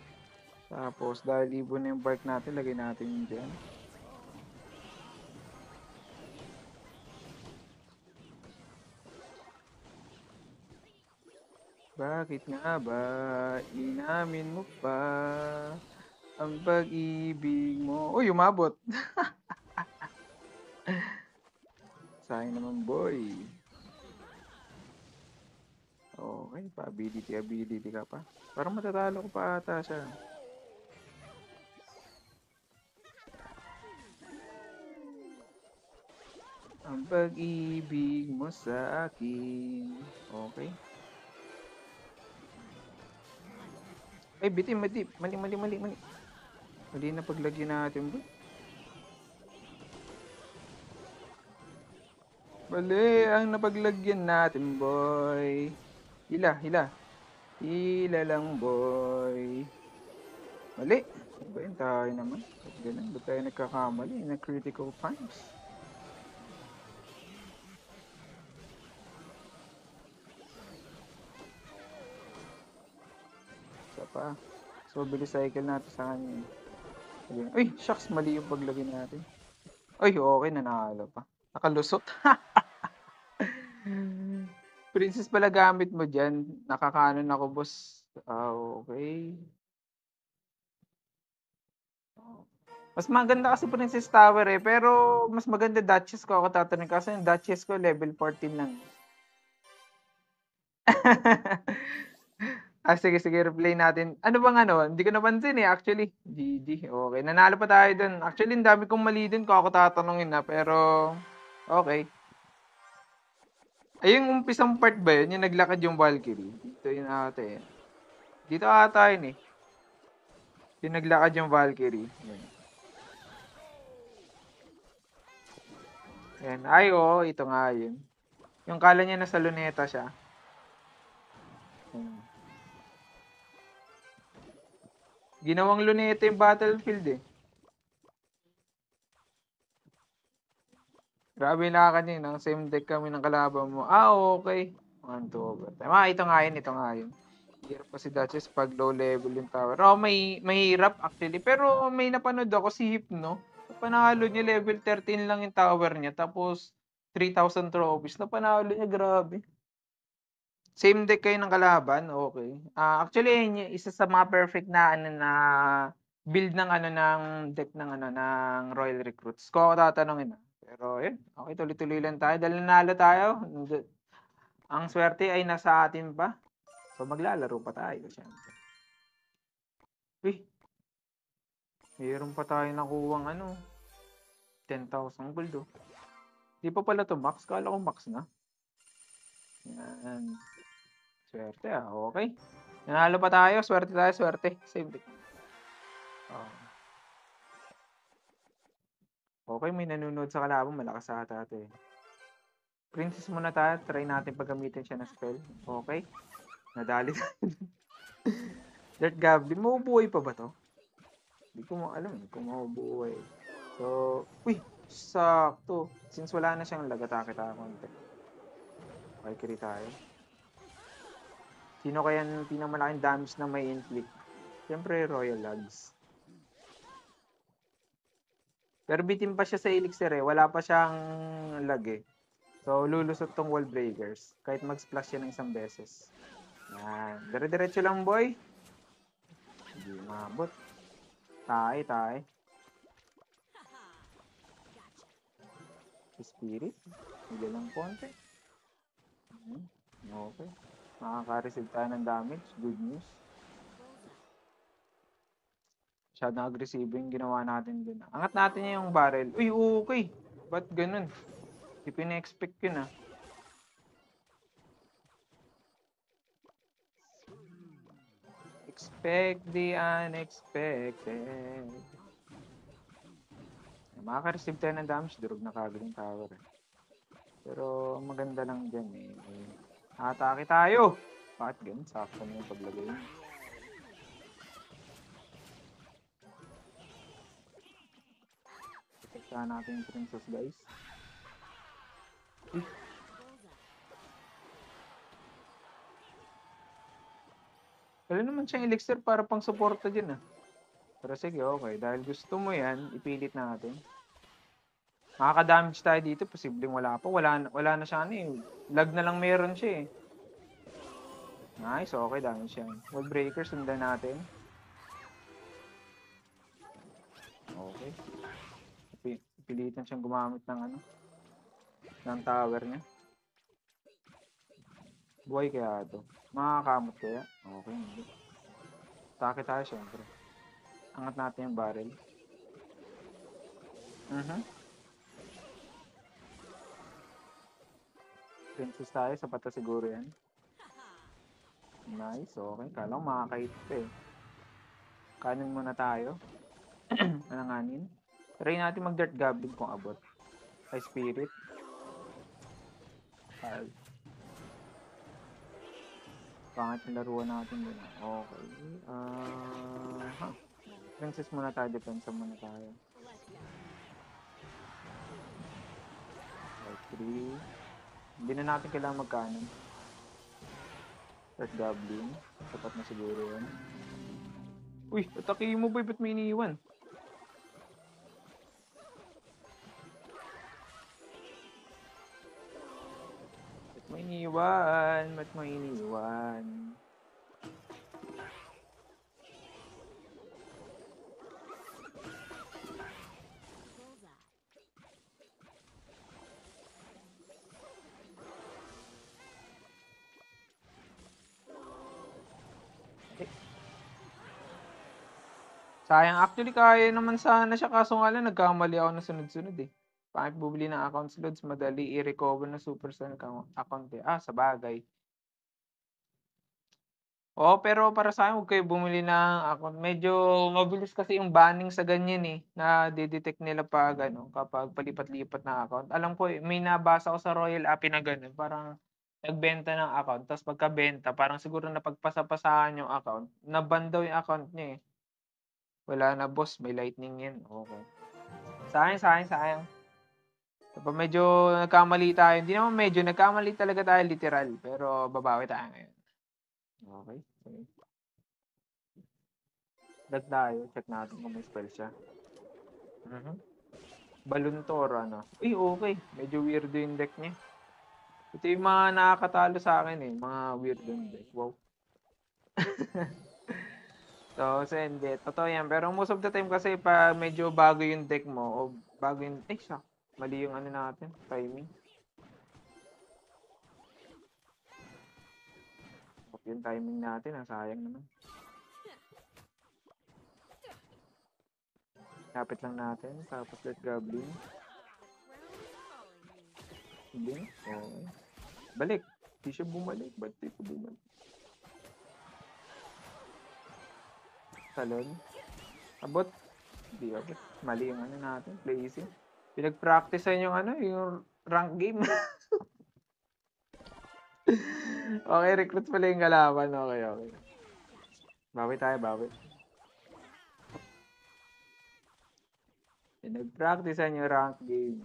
Speaker 1: Tapos, dahil ibon na yung bark natin, lagay natin yun dyan. Bakit nga ba inamin mo pa ang pag-ibig mo? Uy, umabot! Sayang naman, boy. Okay, pa-ability ka pa. Parang matatalo ko pa ata siya. Ang pag-ibig mo sa akin. Okay. Ay, bitim, mali. Mali na paglagyan natin, boy. Mali ang napaglagyan natin, boy. Hila. Hila lang, boy. Mali. Ba't tayo naman? Ganun, ba't tayo nagkakamali na critical times? Isa pa. So, bilis cycle natin sa kanya. Uy, shucks, mali yung paglagay natin. Uy, okay, nanalo pa. Nakalusot. Princess pala gamit mo dyan. Nakakanon ako, boss. Okay. Mas maganda kasi Princess Tower eh. Pero mas maganda Duchess ko ako tatanong. Kasi yung Duchess ko level 14 lang. Sige, replay natin. Ano bang ano? Hindi ko napansin eh, actually. GG, okay. Nanalo pa tayo dun. Actually, ang dami kong mali dun kung ako tatanungin na. Pero, okay. Ay, yung umpisang part ba yun? Yung naglakad yung Valkyrie? Dito yun ata eh. Dito ata yun eh. Yung naglakad yung Valkyrie. Yan. Yan. Ay, oo. Ito nga yun. Yung kala niya nasa luneta siya. Yan. Ginawang luneta yung battlefield eh. Grabe na kanina. Same deck kami ng kalaban mo. Ah, okay. 1, 2 overtime. Ah, ito nga yun. Ito nga yun. Hirap pa si Duchess pag low level yung tower. Oh, mahirap actually. Pero may napanood ako si Hypno. Panalo niya level 13 lang yung tower niya. Tapos 3,000 trophies. Napanalo niya, grabe. Same deck kayo ng kalaban, okay. Actually, yun yung isa sa mga perfect na ano na build ng ano ng deck ng ano ng Royal Recruits. Kung ako tatanungin. Pero yun, okay, tuloy-tuloy lang tayo. Dahil nanalo tayo, ang swerte ay nasa atin pa. So maglalaro pa tayo, syempre. Uy, mayroon pa tayo nakuwang ano, 10,000 gold oh. Di pa pala to max, kala ko max na. Yan. Swerte okay. Nanalo pa tayo, swerte tayo, swerte. Same deck. Oh. Okay, may nanonood sa kalaban, malakas ata ito eh. Princess muna tayo, try natin paggamitin siya ng spell. Okay. Nadali tayo. Dirt Goblin, mabubuhay pa ba to? Hindi ko alam kung mabubuhay. So, uy, sakto. Since wala na siyang lagatake tayo konti. Okay, carry tayo. Sino kaya yung pinakamalaking damage na may inflict? Siyempre, Royal Lags. Pero bitin pa siya sa elixir eh. Wala pa siyang lag eh. So, lulusot tong wall breakers. Kahit mag-splash siya ng isang beses. Yan. Dire-diretso lang, boy. Hindi mabot. Tae. Spirit. Hindi lang konti. Okay. Makaka-receive tayo ng damage. Good news. Masyadong agresibo yung ginawa natin dun. Angat natin yung barrel. Uy, okay. Ba't ganun? Hindi pina-expect yun ah. Expect the unexpected. Makaka-receive tayo ng damage. Durog na kagad yung tower. Pero maganda lang dyan eh. Atake tayo! Bakit ganun? Sakto na yung paglagay. Pagkakita natin yung princess guys. Wala naman siyang elixir para pang suporta dyan ah. Pero sige, okay. Dahil gusto mo yan, ipilit natin. Makaka-damage tayo dito. Posibleng wala pa. Wala na siya ano eh. Lag na lang meron siya eh. Nice, okay. Damage yan. Wall breaker, sundan natin. Okay. Pilitan siyang gumamit ng ano. Ng tower niya. Buhay kaya ito. Makakamot kaya? Okay, hindi. Atake tayo syempre. Angat natin yung barrel. Princess tayo, sapat na siguro yan. Nice, okay. Kala ko makakahit pa eh. Kanin muna tayo. Alanganin. Try natin mag-Dirt Goblin kung abot. Ay, Spirit. Pangit yung laruan natin din. Okay. Princess muna tayo. Depensa muna tayo. 3. Hindi na natin kailangan magkanan. Dirt Goblin. Sapat na siguro yun. Uy, atake mo boy. Ba't may iniiwan? Ba't may iniwan? Sayang, actually kaya naman sana siya kaso nga lang nagkamali ako na sunod-sunod eh. Bakit bumili ng accounts loads? Madali i-recover ng Supercell account eh. Sa bagay. Oo, pero para sa akin, huwag kayo bumili ng account. Medyo mabilis kasi yung banning sa ganyan eh. Na-detect nila pag, kapag palipat-lipat ng account. Alam ko, may nabasa ko sa Royal API na ganun. Parang nagbenta ng account. Tapos pagkabenta, parang siguro napagpasa-pasahan yung account. Naban daw yung account niya eh. Wala na boss, may lightning yan. Okay. Sayang. Kapag medyo nagkamali tayo, hindi naman medyo, nagkamali talaga tayo literal. Pero babawi tayo ngayon. Okay. Dag tayo, check natin kung may spell siya. Baluntor, Uy, okay. Medyo weirdo yung deck niya. Ito yung mga nakakatalo sa akin eh. Mga weirdo yung deck. Wow. So, hindi. Totoo yan. Pero most of the time kasi pa medyo bago yung deck mo o bago yung... mali yung natin. Timing. Yung timing natin, sayang naman. Kapit lang natin. Tapos let goblin. Hindi. Okay. Balik. Di siya bumalik. Ba't di ko bumalik? Salon. Abot. Hindi abot. Mali yung natin. Placing. Pinag-practicean yung yung rank game. Okay, recruits pala yung kalaban. Okay. Bawi tayo. Pinag-practicean yung rank game.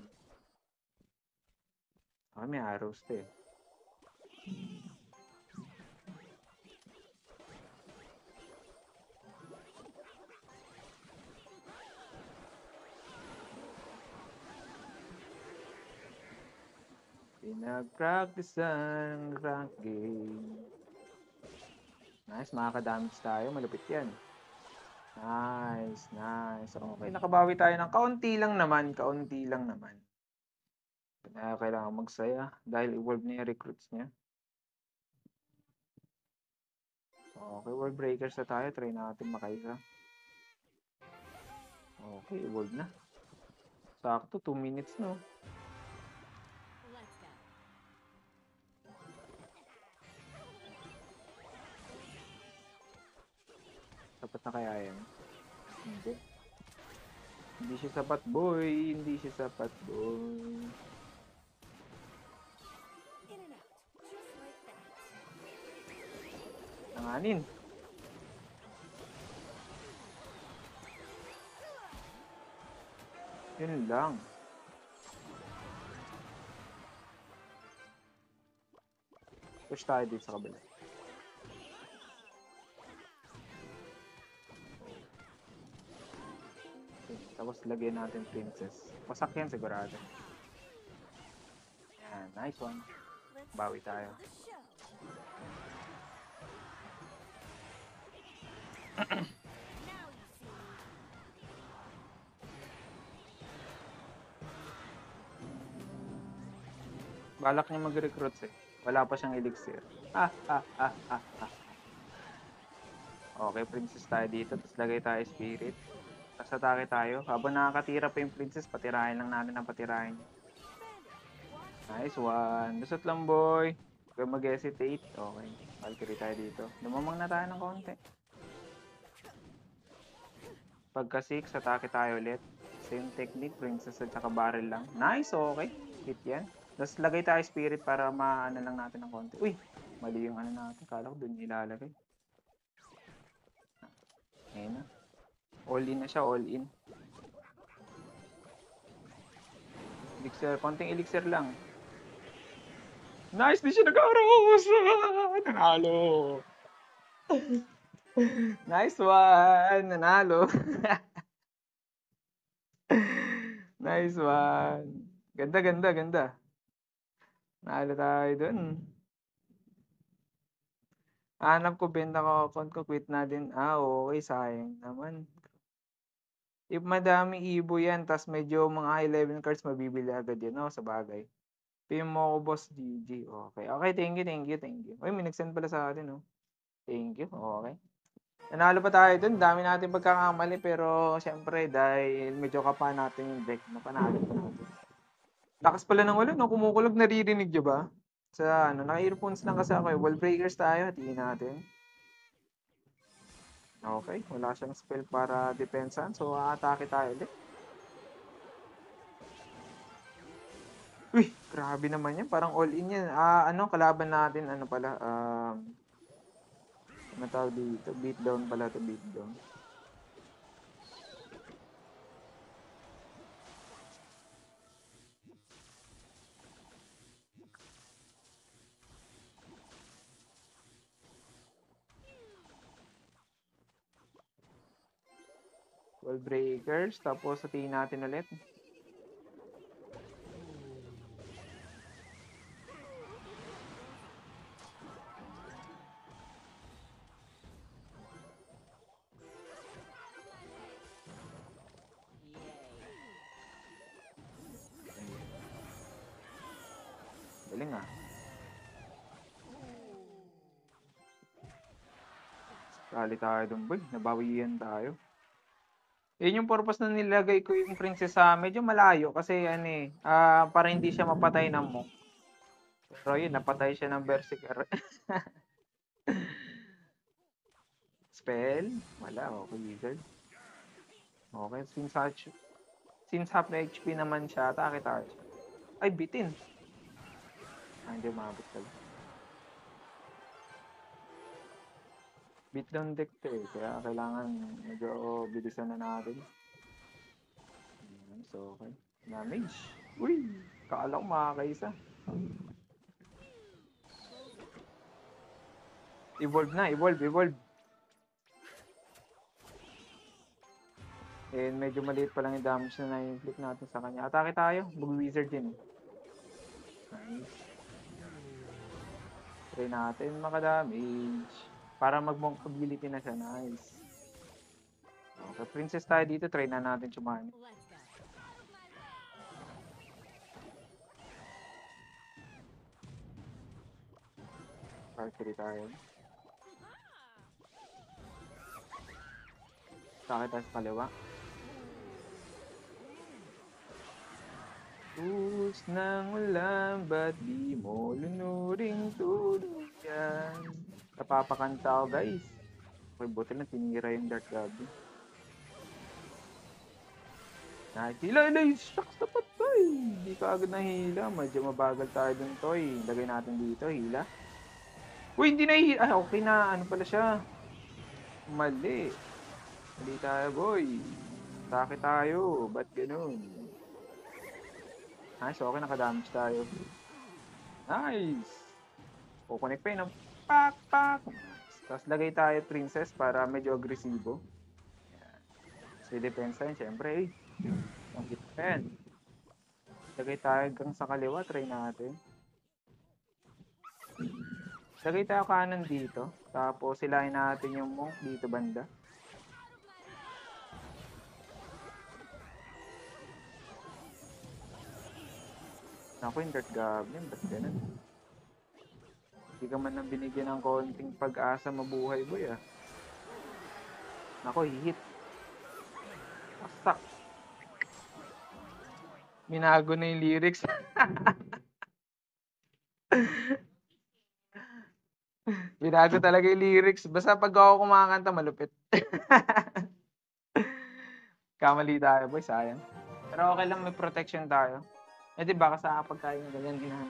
Speaker 1: May arrows to eh. Pinag-practice ang rank game. Nice, makakadamage tayo. Malupit yan. Nice. Okay, nakabawi tayo ng kaunti lang naman. Kailangan magsaya dahil evolve na yung recruits niya. Okay, world breakers na tayo. Try natin makaisa. Okay, evolve na. Sakto, 2 minutes no. Sapat na kaya yan? Hindi. Hindi siya sapat, boy. Nanganin. Yun lang. Push tayo dito sa kabila. Tapos lagyan natin princess. Pasak yan sigurado. Yan, nice one. Bawi tayo. Balak niya mag-recruits eh. Wala pa siyang elixir. Okay, princess tayo dito. Tapos lagay tayo spirit. Tapos atake tayo. Habang nakakatira pa yung princess, patirahin lang natin ang patirahin. Nice one. Lusot lang, boy. Huwag mag-hesitate. Okay. Valkyrie tayo dito. Lumamang na tayo ng konti. Pagka 6, atake tayo ulit. Same technique. Princess at saka barrel lang. Nice, okay. Hit yan. Tapos lagay tayo spirit para maano lang natin ng konti. Uy! Mali yung natin. Kala ko dun ilalagay. Ayun na. All in na siya, all in. Elixir, konting elixir lang. Nice, di siya nag-aros! Nanalo! Nice one! Nanalo! Nice one! Ganda. Nanalo tayo dun. Hanap ko, benta ko, account ko, quit na din. Okay, sayang naman. If madami ibo yan, tas medyo mga high level cards, mabibili agad yan. Sa bagay. PM mo ko, boss GG. Okay, thank you. Uy, may nag-send pala sa atin, Thank you, okay. Nanalo pa tayo dun. Dami natin pagkakamali, pero syempre, dahil medyo kapa natin yung deck, napanalo pa natin. Lakas pala ng ulan, no? Kumukulog, naririnig nyo ba? Sa ano, naka-earphones lang kasi ako eh. Wall breakers tayo, hatiin natin. Okay, wala siyang spell para depensahan, so aatake tayo ulit. Uy, grabe naman yan. Parang all in yan. Ano, kalaban natin, ano pala, ano tawag dito? Beatdown pala to, beatdown. Wall breakers, tapos hatiin natin ulit. Galing ah. Rally tayo dun, boy. Nabawian tayo. Yun yung purpose na nilagay ko yung princess sa medyo malayo kasi ano eh, para hindi siya mapatay ng monk. Pero yun, napatay siya ng berserker. Spell? Wala, okay, wizard. Okay, since half na HP naman siya, atake tayo siya. Ay, bitin. Hindi umabot pala. Beatdown deck to eh, kaya kailangan medyo bilisan na natin. So, okay. Damage. Uy, kala ko makakaisa. Evolve na, evolve. And medyo maliit pa lang yung damage na na-inflict natin sa kanya. Atake tayo, bug-wizard din. Nice. Try natin maka-damage. Para mag-monk ability na siya, nice. Okay, princess tayo dito, try na natin sumani. Archery tayo. Atake tayo sa kaliwa. Us ng ulan, ba't di mo lunuring tuluyan? Napapakanta ko, guys. Okay, buti lang tinira yung Dark Gabi. Hila, shucks, dapat toy. Hindi ka agad nahila. Medyo mabagal tayo dun, toy. Lagay natin dito, hila. Uy, hindi nahihila. Ay, okay na. Ano pala siya? Mali. Mali tayo, boy. Atake tayo. Ba't ganun? Nice, okay, nakadamage tayo. Nice! Kukunik pa yun, no? Pak! Tapos lagay tayo princess para medyo agresibo. So, defense tayo, syempre, eh. Ang hit pa yan. Lagay tayo hanggang sa kaliwa, try natin. Lagay tayo kanan dito. Tapos, silahin natin yung monk dito banda. Naku, yung Dark Goblin, ba't ganun? Hindi ka man nang binigyan ng konting pag-asa mabuhay, boy, ah. Naku, hihit. Pastak. Minago na yung lyrics. Binago talaga yung lyrics. Basta pag ako kumakanta, malupit. Kamali tayo, boy. Sayang. Pero okay lang, may protection tayo. Eh, di ba, sa pagkain ng ganyan ginahan.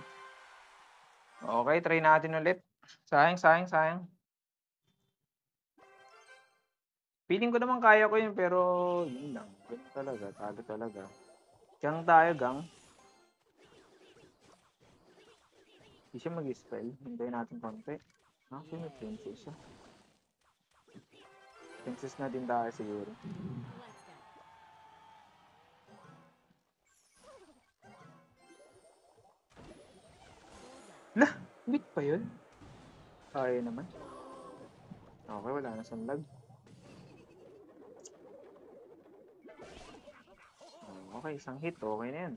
Speaker 1: Okay, try natin ulit. Sayang. Feeling ko naman kaya ko yun, pero yun lang. Ganun talaga, talo talaga. Gang tayo, gang. Hindi siya mag-spell. Hintayin natin konti. Okay, may princess siya. Princess na din tayo siguro. Lah! Bit pa yun? Kaya naman. Okay, wala na siyang lag. Okay, isang hit. Okay na yan.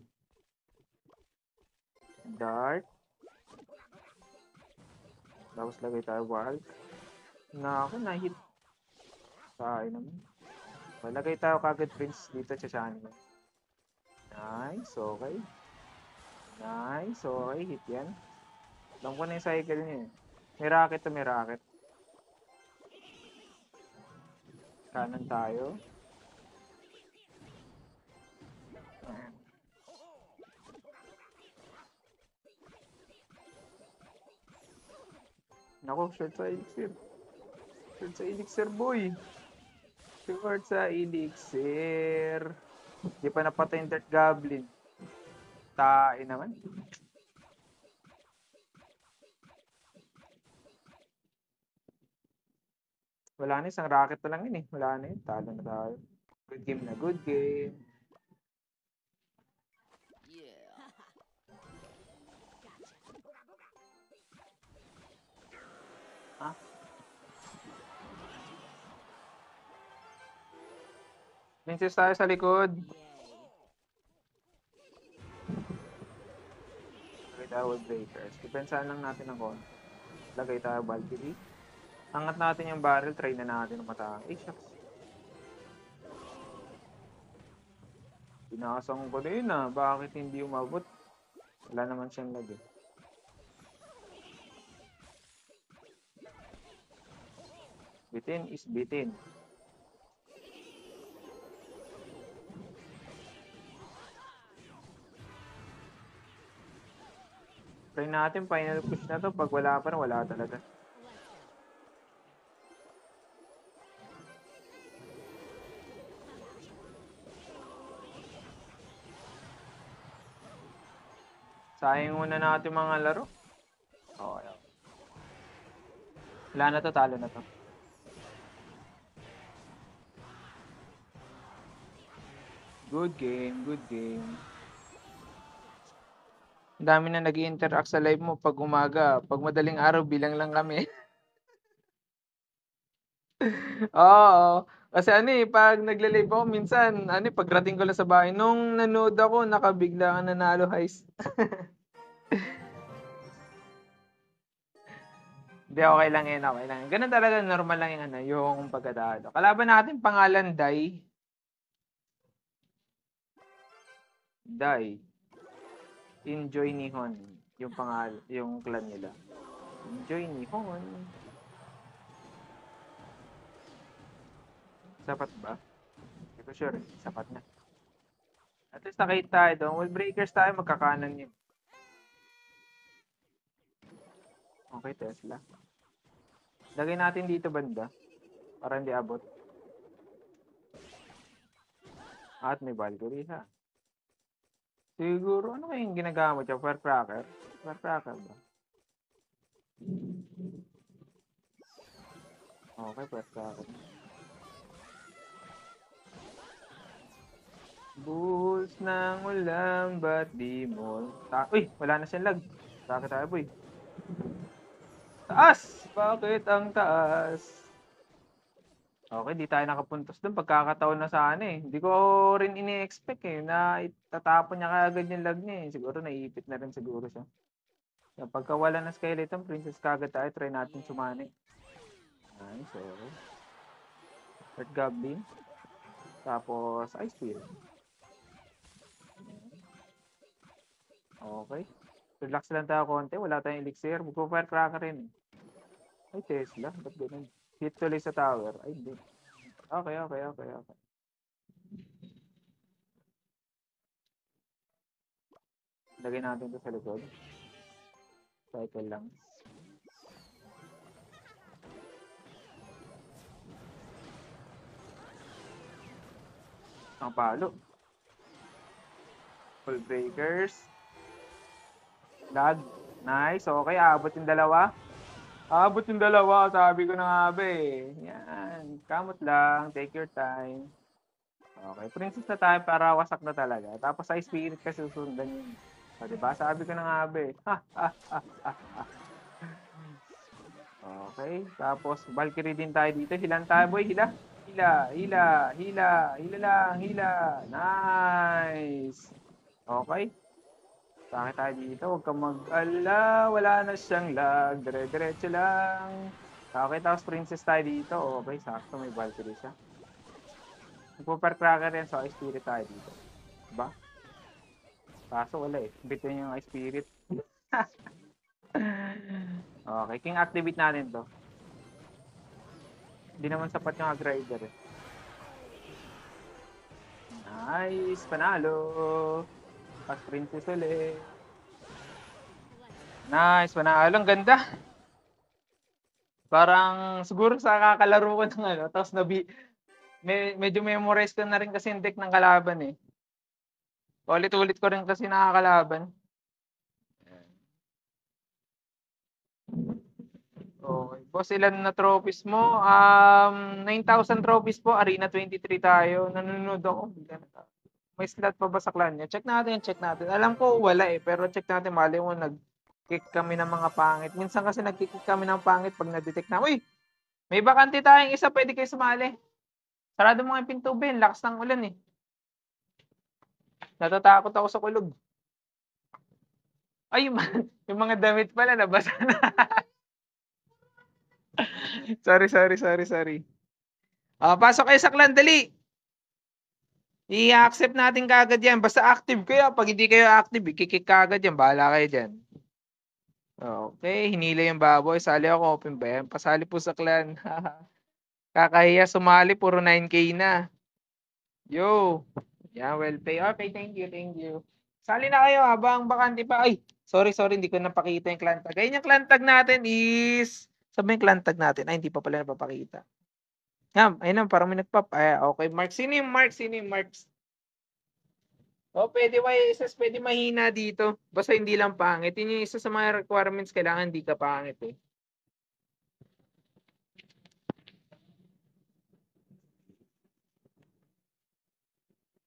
Speaker 1: Dart. Tapos lagay tayo wild. Naku, na-hit. Kaya naman. Okay, lagay tayo kagad prince dito sa Shani. Nice, okay. Nice. Okay, hit yan. Alam ko na yung cycle niya eh. May rocket to, may rocket. Kanan tayo. Nako, short sa elixir. Short sa elixir, boy. Short sa elixir. Di pa napatay yung Dirt Goblin. Tain naman. Wala na, isang rocket na lang yun eh. Wala na yun, talo na tayo. Good game na, good game. Ah? Princess tayo sa likod. Lagay tayo with breakers. Depensahan lang natin ng konti. Lagay tayo Valkyrie. Angat natin yung barrel, try na natin ng mata. Eh, shucks. Pinasang ko din ah. Bakit hindi umabot? Wala naman siyang lagay. Bitin is bitin. Try natin, final push na to. Pag wala pa na, wala talaga. Sayang muna natin mga laro. Okay. Wala na to, talo na to. Good game, good game. Ang dami na nag-interact sa live mo pag umaga. Pag madaling araw, bilang lang kami. Oo. Kasi ano eh, pag nagle-live ako, minsan, ano eh, pagrating ko lang sa bahay, nung nanood ako, nakabigla ka nanalo heist. Hindi, okay lang yun, okay lang. Ganun talaga, normal lang yung, ano, yung pagkatalo. Kalaban natin, pangalan, Dai. Dai. Enjoy Nihon. Yung yung clan nila. Enjoy Nihon. Sapat ba? Hindi ko sure. Sapat na. At least nakita tayo doon. Wall breakers tayo, magkakanan yun. Okay, Tesla. Lagay natin dito banda. Para hindi abot. At may Valkyrie ha. Siguro, ano kayong ginagamit siya? Firecracker? Firecracker ba? Okay, firecracker. Buhos ng ulam, ba't di mo? Uy, wala na siyang lag. Bakit tayo, boy? Taas! Bakit ang taas? Okay, di tayo nakapuntos doon. Pagkakataon na sana eh. Hindi ko rin ini-expect eh, na itatapon niya kagad yung lag niya eh. Siguro naiipit na rin siguro siya. Pagka wala na skeleton, princess kagad tayo. Try natin sumani. Nice, okay. Earth Goblin. Tapos, Ice Spear. Okay. Relax lang tayo konti. Wala tayong elixir. Magpo-firecracker rin. Ay, Tesla. Ba't ganun? Hit tuloy sa tower. Ay, hindi. Okay. Lagay natin ito sa likod. Cycle lang. Ang palo. Full breakers. Lag. Nice. Okay, abot yung dalawa. Abot yung dalawa. Sabi ko na nga ba eh. Yan. Kamot lang. Take your time. Okay. Princess na tayo para wasak na talaga. Tapos Ice Spirit kasi susundan yun. O, diba? Sabi ko na nga ba eh. Okay. Tapos Valkyrie din tayo dito. Hilan tayo boy. Hila. Hila lang. Nice. Okay. Bakit tayo dito? Huwag kang mag-ala. Wala na siyang lag. Dire-diretso lang. Okay, tapos princess tayo dito. Okay, sakto. May Valkyrie siya. Nagpo-percracker yan. So, Ice Spirit tayo dito. Diba? Kaso wala eh. Bitin yung Ice Spirit. Okay, king activate natin to. Hindi naman sapat yung Agrider eh. Nice, panalo. Pas Princess ulit. Nice, panalo. Ang ganda. Parang siguro sa kakalaro ko ng ano, tapos medyo memorize ko na rin kasi yung deck ng kalaban eh. Ulit-ulit ko rin kasi nakakalaban. Okay. Boss, ilan na trophies mo? 9,000 trophies po. Arena 23 tayo. Nanonood ako. May slot pa ba sa clan niya? Check natin, check natin. Alam ko wala eh, pero check natin. Mali mo nag-kick kami ng mga pangit. Minsan kasi nag-kick kami ng pangit pag na-detect na, uy, may bakante tayong isa, pwede kayo sumali. Sarado mo yung pinto, Ben. Lakas ng ulan eh. Natatakot ako sa kulog. Ay, yung mga damit pala, nabasa na. Sorry. Pasok kayo sa clan, dali. I-accept natin kagad yan. Basta active kayo. Pag hindi kayo active, i-kick kagad yan. Bahala kayo dyan. Okay, hinila yung baboy. Sali ako, open ba yan? Pasali po sa clan. Kakahiya sumali, puro 9K na. Yo. Yeah, well pay. Okay, thank you. Sali na kayo habang bakante pa. Ay, sorry, hindi ko napakita yung clan tag. Ayun yung clan tag natin is... Sabi yung clan tag natin. Ay, hindi pa pala napapakita. Ayun na, parang may nagpap. Ay, okay, Mark. Sino yung Marks? Pwede pwede mahina dito. Basta hindi lang pangit. Yun yung isa sa mga requirements, kailangan hindi ka pangit eh.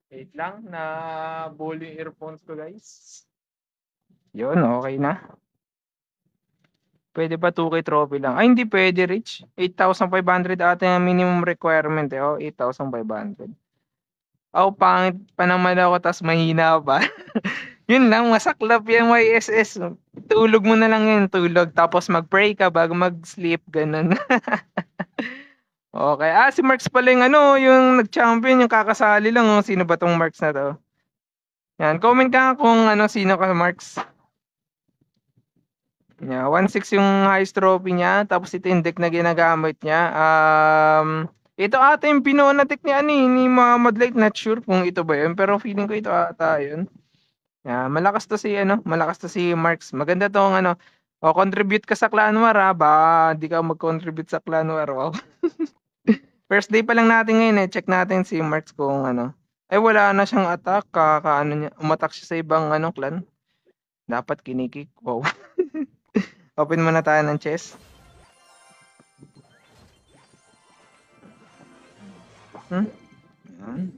Speaker 1: Wait lang, na bolo yung earphones ko guys. Yun, okay na. Pwede ba 2K trophy lang? Ay, hindi pwede, Rich. 8,500 ata yung minimum requirement eh. 8,500. Pangit pa naman ako, tas mahina pa. Yun lang, masaklap yung YSS. Tulog mo na lang yun, tulog. Tapos mag-pray ka bago mag-sleep, ganun. Okay. Si Marks pala yung yung nag-champion, yung kakasali lang. Sino ba tong Marks na to? Yan, comment ka kung sino ka, Marks. Yeah, 1.6 yung highest trophy niya. Tapos ito yung deck na ginagamit niya. Ito ata yung pinuha na deck ni Muhammad Light. Not sure kung ito ba yun. Pero feeling ko ito ata yun. Yeah, malakas to si Marks. Maganda tong contribute ka sa Clan War ha. Ba, di ka mag-contribute sa Clan War. Wow. First day pa lang natin ngayon eh. Check natin si Marks kung Ay, wala na siyang attack. Niya. Umatak siya sa ibang clan. Dapat kinikik. Wow. Open muna tayo ng chest. Yan.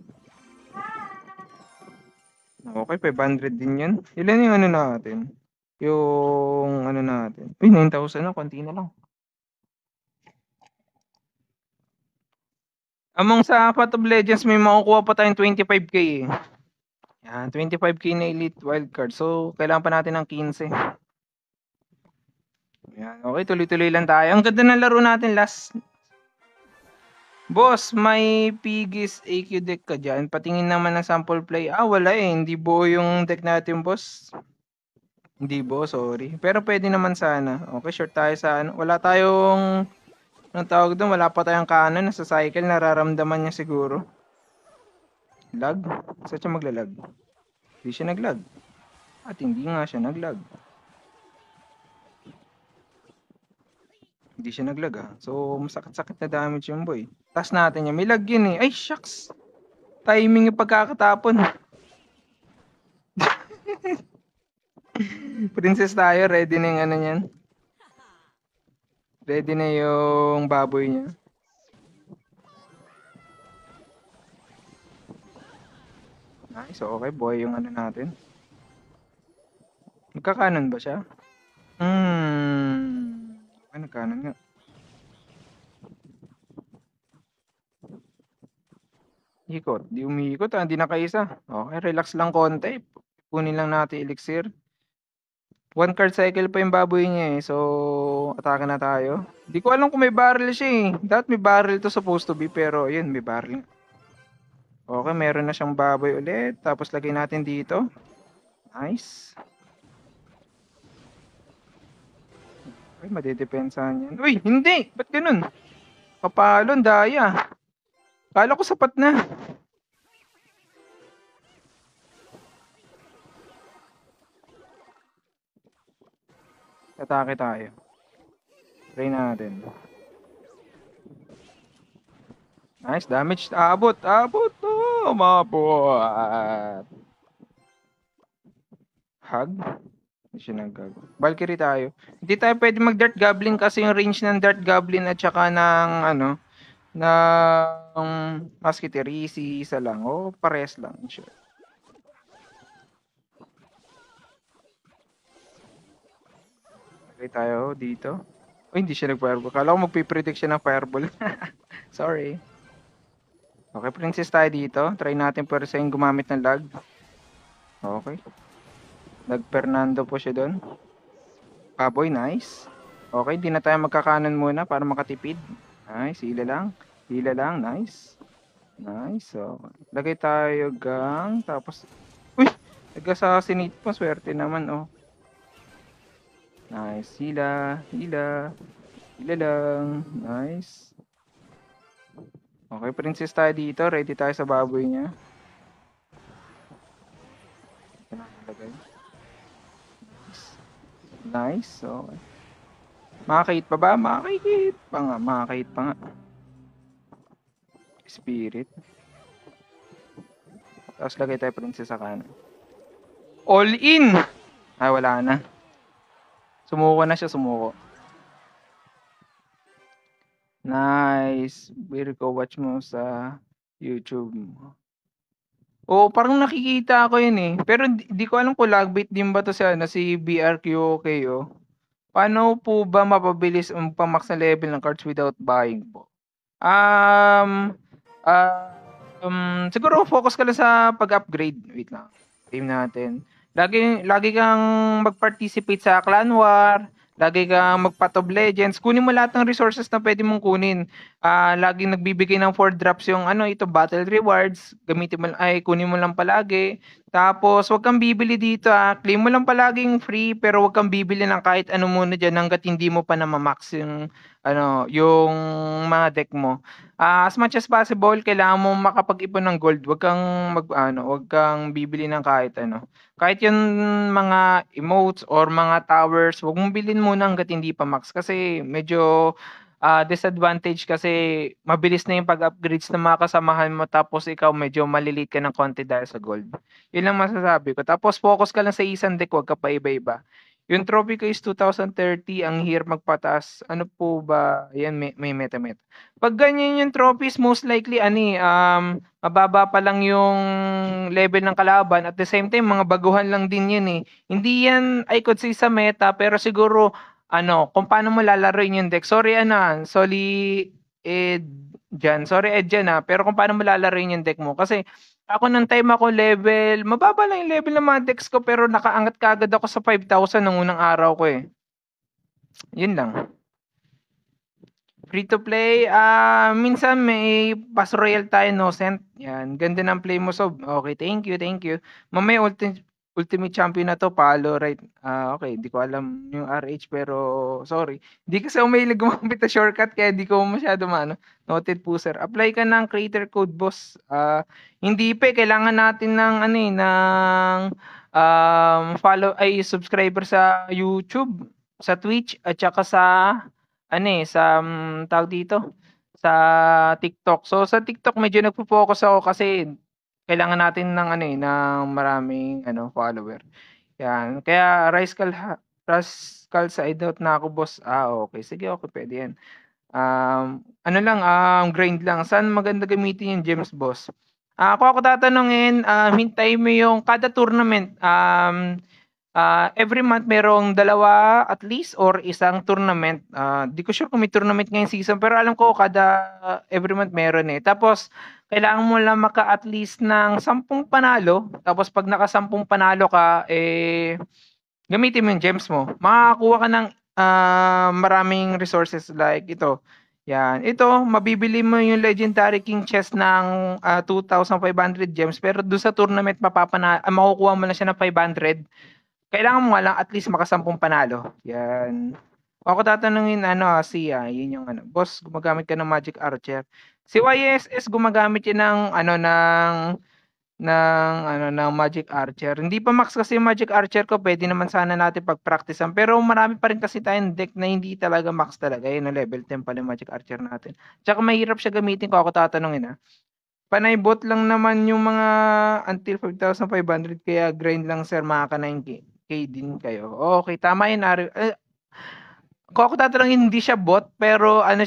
Speaker 1: Okay, 500 din yan. Ilan yung natin? Yung natin? Uy, 9,000 na. Konti na lang. Among sa Path of Legends, may makukuha pa tayong 25k eh. Yan, 25k na elite wildcard. So, kailangan pa natin ng 15. Yan, okay, tuloy-tuloy lang tayo. Ang ganda ng laro natin last. Boss, may Pigis AQ deck ka dyan. Patingin naman ng sample play. Wala eh. Hindi buo yung deck natin, boss. Hindi buo, sorry. Pero pwede naman sana. Okay, short tayo sa Wala tayong... Anong tawag doon? Wala pa tayong kanan. Nasa cycle, nararamdaman niya siguro. Lag? Saan siya maglalag? Hindi siya naglag. At hindi nga siya naglag. Hindi siya naglag So, masakit-sakit na damage yung boy. Tas natin yan. May lag yun eh. Ay, shucks! Timing yung pagkakatapon. Princess tayo. Ready na yung niyan. Ready na yung baboy niya. Nice. Okay, boy yung natin. Nagkakanon ba siya? Nagkanon nga. Ikot. Di umiikot Di na kaisa. Okay, relax lang konti. Kunin lang natin elixir. 1 card cycle pa yung baboy niya eh. So, atake na tayo. Di ko alam kung may barrel siya eh. Dapat may barrel to supposed to be. Pero yun, may barrel. Okay, meron na siyang baboy ulit. Tapos lagay natin dito. Nice. Ay, madidepensahan yan. Uy, hindi! Ba't ganun? Kapalon, daya. Kala ko sapat na. Atake tayo. Try natin. Nice damage. Abot. Abot. Oh, mabot. Hug? Hindi siya nag-hug. Valkyrie tayo. Hindi tayo pwede mag-Dart Goblin kasi yung range ng Dart Goblin at saka ng ano, ng Musketeer, easy isa lang. Oh, pares lang. Sure. Okay tayo dito. Oh, hindi siya nag-fireball. Kala ko magpipredict siya ng fireball. Sorry. Okay, princess tayo dito. Try natin pero sa yung gumamit ng lag. Okay. Nag-Fernando po siya doon. Paboy, nice. Okay, di na tayo magkakanan muna para makatipid. Nice, hila lang. Hila lang, nice. Nice, okay. Lagay tayo gang, tapos... Uy! Nag-assassinate pa, swerte naman, oh. Nice, hila, hila. Hila lang, nice. Okay, princess tayo dito. Ready tayo sa baboy niya. Ito na nilagay. Nice. Nice, okay. Makakahit pa ba? Makakahit pa nga. Makakahit pa nga. Spirit. Tapos lagay tayo princess sa kanan. All in! Ay, wala na. Sumuko na siya, sumuko. Nice. Virgo, watch mo sa YouTube. Oo, parang nakikita ko yun eh. Pero di ko alam kung lagbait din ba to si BRQOK, oh. Paano po ba mapabilis ang pamax na level ng cards without buying po? Siguro focus ka lang sa pag-upgrade. Wait lang. Game natin. Lagi kang mag-participate sa Clan War. Lagi kang mag-Path of Legends. Kunin mo lahat ng resources na pwede mong kunin. Laging nagbibigay ng 4 drops yung battle rewards. Kunin mo lang palagi. Tapos, wag kang bibili dito. Claim mo lang palaging free, pero wag kang bibili ng kahit ano muna dyan hanggat hindi mo pa namamax yung mga deck mo. As much as possible, kailangan mo makapag-ipon ng gold. Wag kang bibili ng kahit ano. Kahit yung mga emotes or mga towers, wag mong bilhin muna hangga't hindi pa max kasi medyo disadvantage kasi mabilis na yung pag-upgrades ng mga kasamahan mo tapos ikaw medyo malilate ka ng konti dahil sa gold. Yun lang masasabi ko. Tapos focus ka lang sa isang deck, wag ka pa iba-iba. Yung trophy ko is 2030, ang hirap magpataas. Ano po ba? Yan, may meta-meta. Pag ganyan yung trophies, most likely, mababa pa lang yung level ng kalaban. At the same time, mga baguhan lang din yan eh. Hindi yan, I could say sa meta, pero siguro, kung paano mo lalaroin yung deck. Sorry, Ed dyan. Sorry, Ed dyan pero kung paano mo lalaroin yung deck mo. Kasi, ako nung time ako level, mababa lang yung level ng mga decks ko pero nakaangat kagad ako sa 5,000 nung unang araw ko eh. Yun lang. Free to play, minsan may pass royal tayo, no cent. Yan, ganda ng play mo, Sob. Okay, thank you, thank you. Mamaya ultimate champion na to, palo, right? Okay, di ko alam yung RH pero sorry. Di kasi umahilig gumamit na shortcut kaya di ko masyado Noted po, sir. Apply ka ng creator code, boss. Hindi pa, kailangan natin ng subscriber sa YouTube, sa Twitch at saka sa tawag dito, sa TikTok. So sa TikTok medyo nagfo-focus ako kasi kailangan natin ng maraming follower. Yan. Kaya Rascal side out na ako, boss. Okay. Sige, okay, pwede yan. Grind lang. Saan maganda gamitin yung gems, boss? Ako tatanungin, hintay mo yung kada tournament. Every month merong dalawa at least or isang tournament. Di ko sure kung may tournament ngayong season pero alam ko every month meron eh. Tapos kailangan mo lang maka at least ng 10 panalo. Tapos pag naka 10 panalo ka gamitin mo yung gems mo. Makakakuha ka ng maraming resources like ito.
Speaker 3: Yan. Ito, mabibili mo yung Legendary King Chest ng 2,500 gems. Pero doon sa tournament, makukuha mo na siya ng 500. Kailangan mo nga lang at least makasampung panalo. Yan. Ako tatanungin, yun yung boss, gumagamit ka ng Magic Archer. Si YSS gumagamit yun ng Magic Archer. Hindi pa max kasi yung Magic Archer ko, pwede naman sana natin pag-practicean. Pero marami pa rin kasi tayong deck na hindi talaga max talaga. Yun, level 10 pala yung Magic Archer natin. Tsaka mahirap siya gamitin ko ako tatanungin Panay bot lang naman yung mga until 5,500 kaya grind lang sir makaka 9k din kayo. Okay, tama yun. Kung ako tatanungin hindi siya bot pero ano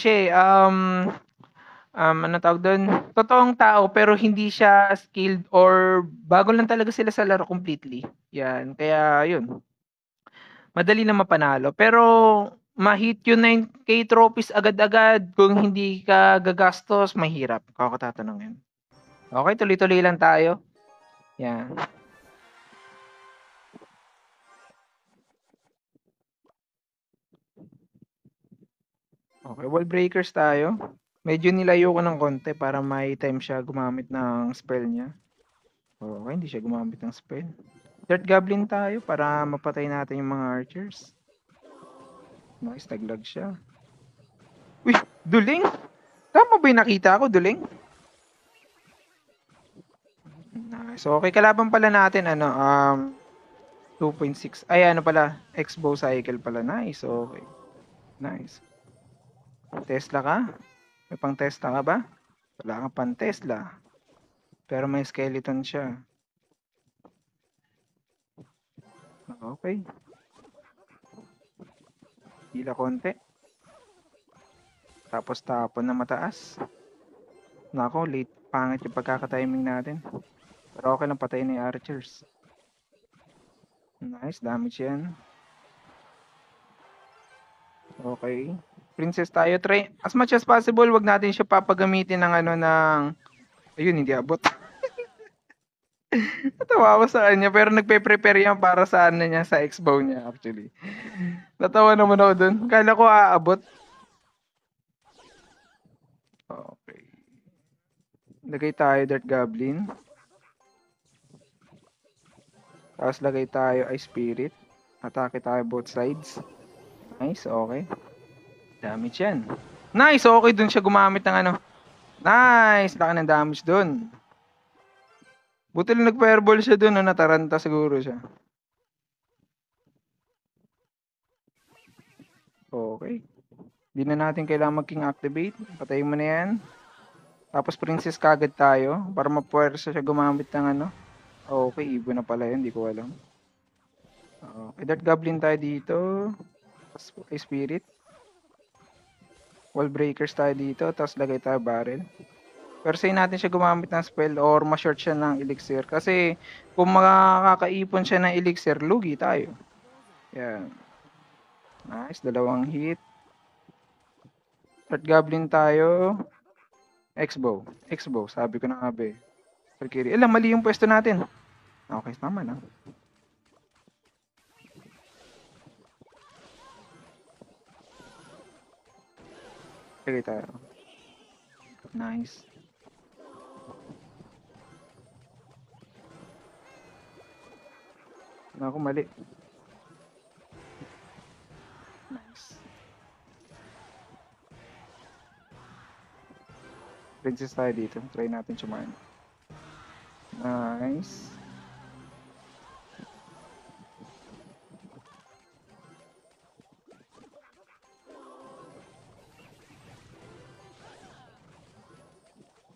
Speaker 3: tawag doon? Totoong tao pero hindi siya skilled or bago lang talaga sila sa laro completely. Yan, kaya yun. Madali lang mapanalo. Pero ma-hit yung 9k trophies agad-agad kung hindi ka gagastos, mahirap. Kung ako tatanungin. Okay, tuloy-tuloy lang tayo. Yan. Okay, wall breakers tayo. Medyo nilayo ko ng konti para may time siya gumamit ng spell niya. Okay, hindi siya gumamit ng spell. Dirt Goblin tayo para mapatay natin yung mga archers. Nice, naglag siya. Uy, duling! Tama ba yung nakita ko, duling? Nice. So, okay, kalaban pala natin, 2.6. Ay, X-bow cycle pala. Nice, okay. Nice. Tesla ka? May pang Tesla ka ba? Wala kang pang Tesla. Pero may skeleton siya. Okay. Hila konti. Tapos tapon na mataas. Nako, late. Pangit yung pagkakatiming natin. Pero okay lang, patayin na yung archers. Nice, damage yan. Okay. Princess tayo. Try, as much as possible, wag natin siya papagamitin ng ayun, hindi abot. Natawa ako sa kanya, pero nagpe-prepare yan para sa niya, sa X-bow niya actually. Natawa naman ako dun. Kala ko aabot. Okay. Lagay tayo Dirt Goblin. Tapos lagay tayo Ice Spirit. Atake tayo both sides. Nice, okay. Damage yan. Nice, okay dun siya gumamit ng Nice, laki ng damage dun. Buti lang nag-fireball siya dun, nataranta siguro siya. Okay. Hindi na natin kailangan mag-king activate. Patayin mo na yan. Tapos princess kagad tayo para mapuwersa siya gumamit ng Okay, ibon na pala yun. Hindi ko alam. Okay, Dirt Goblin tayo dito. Tapos Spirit. Wall breakers tayo dito. Tapos lagay tayo barrel. Pero say natin siya gumamit ng spell or ma-short siya ng elixir. Kasi kung makakaipon siya ng elixir, lugi tayo. Yan. Nice, dalawang hit. Dirt Goblin tayo. X-bow. X-bow, sabi ko na nga ba eh. Valkyrie. Mali yung pwesto natin. Okay, tama na. Lagay tayo. Nice. Ako mali. Nice. Princess tayo dito. Try natin sumahan. Nice.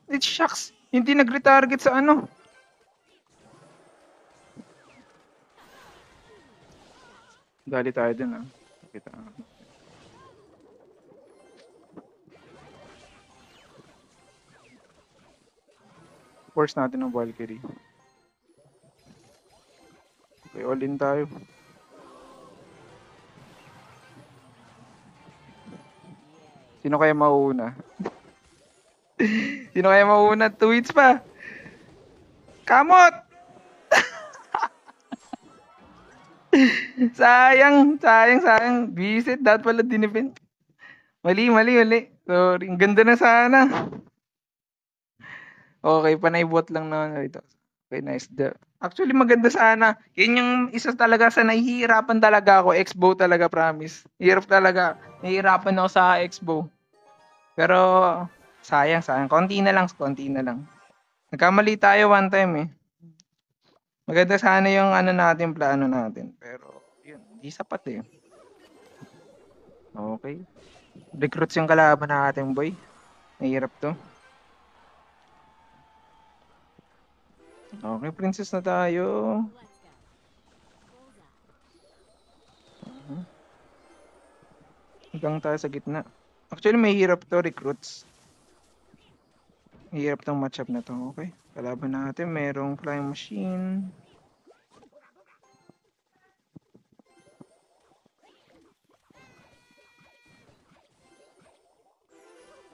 Speaker 3: It shucks. Hindi nag-retarget sa Dali tayo dun Kita. Force natin ng Valkyrie. Okay, all in tayo. Sino kaya mauuna? Sino kaya mauuna? 2 hits pa. Kamot! sayang. Visit. Dapat pala dinipin. Mali, mali, mali. Sorry. Ang ganda na sana. Okay, panay-bot lang na ito. Okay, nice. Actually, maganda sana. Yun yung isa talaga sa nahihirapan talaga ako. Expo talaga, promise. Hirap talaga. Nahihirapan ako sa Expo. Pero, sayang, sayang. Konti na lang, konti na lang. Nagkamali tayo one time eh. Maganda sana yung ano natin, plano natin. Pero, yun, hindi sapat eh. Okay. Recruits yung kalaban natin, boy. Nahirap to. Okay, princess na tayo. Hanggang tayo sa gitna. Actually, may hirap to, recruits. Hirap tong matchup na to. Okay. Kalaban natin, merong flying machine.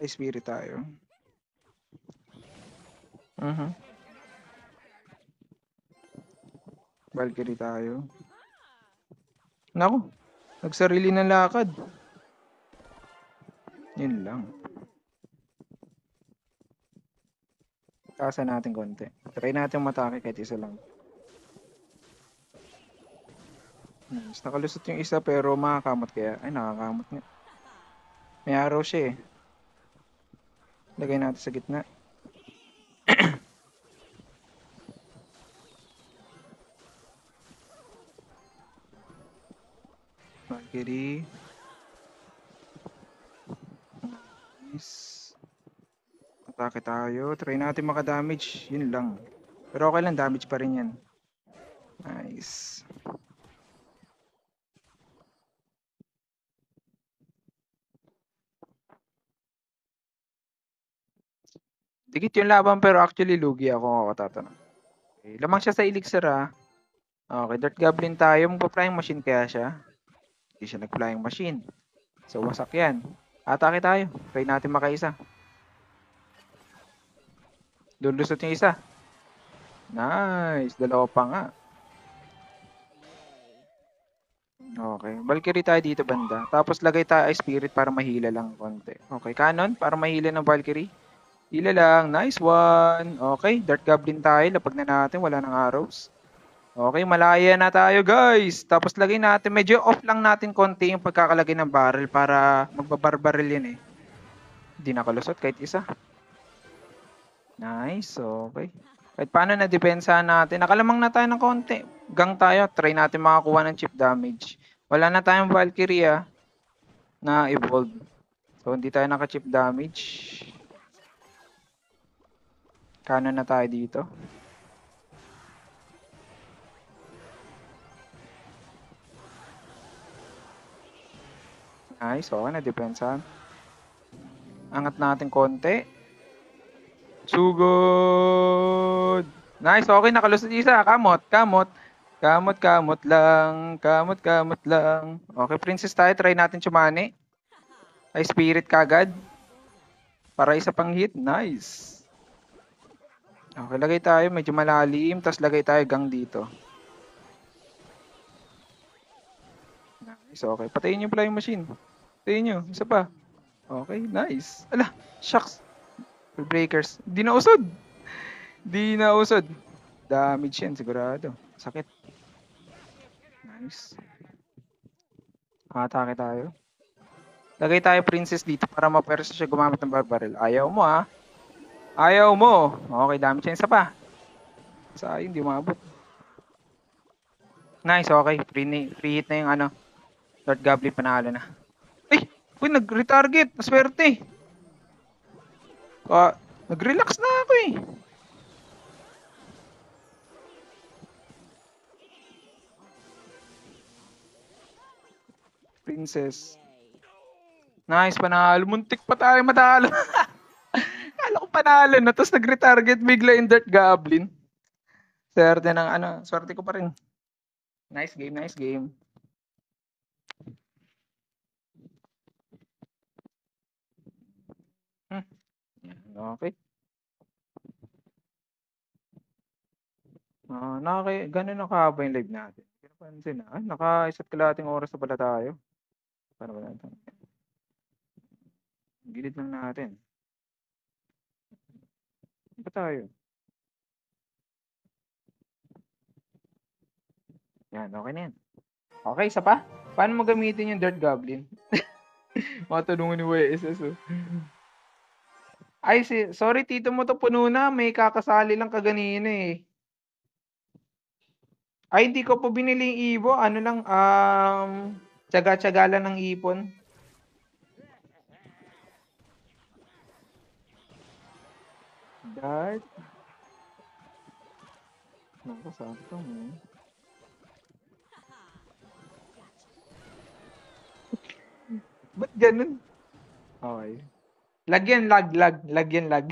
Speaker 3: Ay, spirit tayo. Valkyrie tayo. Naku, nagsarili ng lakad. Yun lang. Taasan natin konti. Try natin matake kahit isa lang. Nice. Nakalusot yung isa pero makakamot kaya. Ay, nakakamot nga. May arrow siya eh. Lagay natin sa gitna. Valkyrie. Nice. Atake tayo. Try natin maka-damage. Yun lang. Pero okay lang, damage pa rin yan. Nice. Dikit yung laban pero actually lugi ako tatanong. Okay. Lamang siya sa elixir ah. Okay, Dirt Goblin tayo. Magpa-flying machine kaya siya. Hindi siya nag-flying machine. So, wasak yan. Atake tayo. Try natin makaisa. Lulusot yung isa. Nice. Dalawa pa nga. Okay. Valkyrie tayo dito banda. Tapos lagay tayo ay spirit para mahila lang konti. Okay. Cannon para mahila ng Valkyrie. Hila lang. Nice one. Okay. Dirt Goblin tayo. Lapag na natin. Wala nang arrows. Okay. Malaya na tayo guys. Tapos lagay natin. Medyo off lang natin konti yung pagkakalagay ng barrel para magbabarbaril yan eh. Hindi nakalusot kahit isa. Nice. Okay. Kahit paano na depensa natin. Nakalamang na tayo ng konti. Gang tayo. Try natin makakuha ng chip damage. Wala na tayong Valkyrie na evolve. So hindi tayo naka-chip damage. Kanan na tayo dito. Nice. Okay na depensa. Angat natin konti. Sugod! Nice, okay, nakalusot isa. Kamot, kamot. Kamot, kamot lang. Kamot, kamot lang. Okay, princess tayo. Try natin tsumani. Ay, spirit kagad. Para isa pang hit. Nice. Okay, lagay tayo. Medyo malalim. Tapos lagay tayo gang dito. Nice, okay. Patayin yung flying machine. Patayin nyo. Isa pa. Okay, nice. Ala, shucks. Breakers. Di na usod. Di na usod. Damage yan sigurado. Sakit. Nice. Atake tayo. Lagay tayo princess dito para mapersa siya gumamit ng barbarel. Ayaw mo ah. Ayaw mo. Okay, damage yan. Isa pa. Sayang, di umabot. Nice, okay. Free hit na yung ano. Lord Goblin panalo na. Ay! Uy, nag-retarget. Naswerte. Nag-relax na ako eh. Princess. Nice, panalo. Muntik pa tayo matalo. Kala ko panalo na. Tapos nag-retarget bigla yung Dirt Goblin. Swerte ng ano. Swerte ko pa rin. Nice game, nice game. Okay. Ganun nakahaba yung live natin. Pinapansin na. Naka isa't kalahating oras na pala tayo. Para ba natin? Gilid lang natin. Ba tayo? Yan, okay na yan. Okay, isa pa? Paano mo gamitin yung Dirt Goblin? Matulungan ni YSS, oh. Ay, sorry, tito mo to puno na. May kakasali lang kaganina eh. Ay, hindi ko po binili yung Evo. Ano lang, tsaga-tsaga lang ng ipon. Dart. Naku, sakto mo. Ba't ganun? Okay. Lagyan, lag. Lagyan, lag.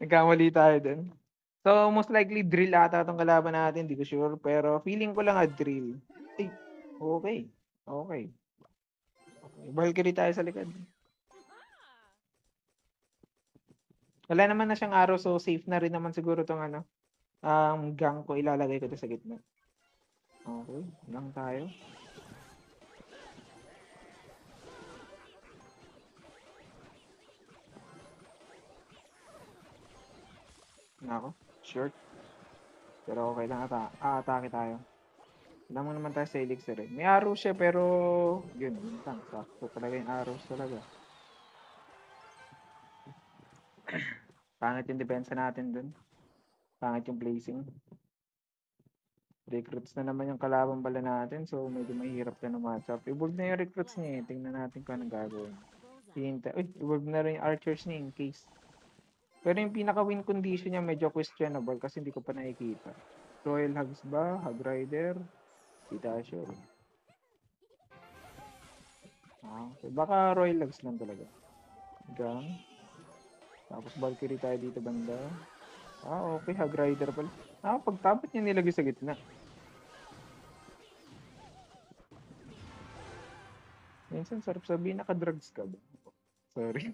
Speaker 3: Nagkamali tayo dun. So, most likely, drill ata itong kalaban natin. Hindi ko sure. Pero, feeling ko lang drill. Ay, okay. Okay. Valkyrie tayo sa likod. Wala naman na siyang arrow, so safe na rin naman siguro itong gang ko. Ilalagay ko ito sa gitna. Okay, lang tayo. Nako, short. Pero okay lang atake tayo. Wala mo naman tayo sa elixir eh. May arrow siya pero yun lang. Sakto talaga yung arrows talaga. Pangit yung depensa natin dun. Pangit yung placing. Recruits na naman yung kalaban bala natin. So medyo mahirap na matchup. Evolve na yung recruits niya eh. Tingnan natin kung anong gagawin. Uy, evolve na rin yung archers niya in case. Pero yung pinaka-win condition niya medyo questionable kasi hindi ko pa nakikita. Royal Hugs ba? Hug Rider? Hindi tayo sure. Okay. Baka Royal Hugs lang talaga. Gang. Tapos Valkyrie tayo dito banda. Okay. Hug Rider pala. Pagtapot niya nilagay sa gitna. Minsan sarap sabihin naka-drugs ka ba? Sorry.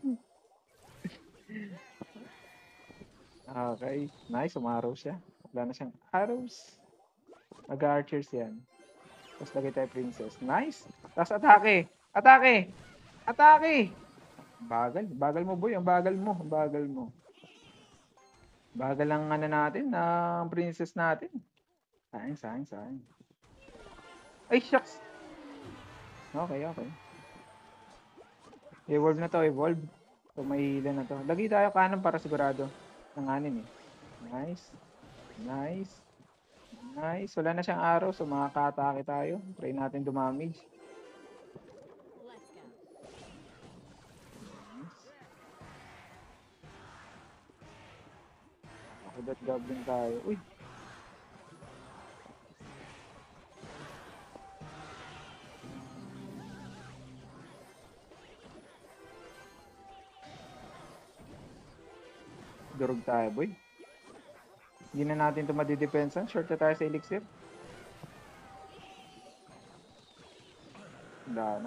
Speaker 3: Okay. Nice. Umaraw siya. Wala na siyang arrows. Mag-archers yan. Tapos lagay tayo princess. Nice. Tapos atake. Atake. Atake. Bagal. Bagal mo boy. Ang bagal mo. Ang bagal mo. Bagal ang natin. Ang princess natin. Sayang. Ay, shucks. Okay. Evolve na to. Evolve. So, may hila na to. Lagay tayo kanan para sigurado. Nanganin eh. Nice. Wala na siyang arrow. So, makaka-atake tayo. Try natin dumamage. That goblin tayo. Uy! Durog tayo, boy. Hindi na natin ito madidepensa. Short na tayo sa elixir.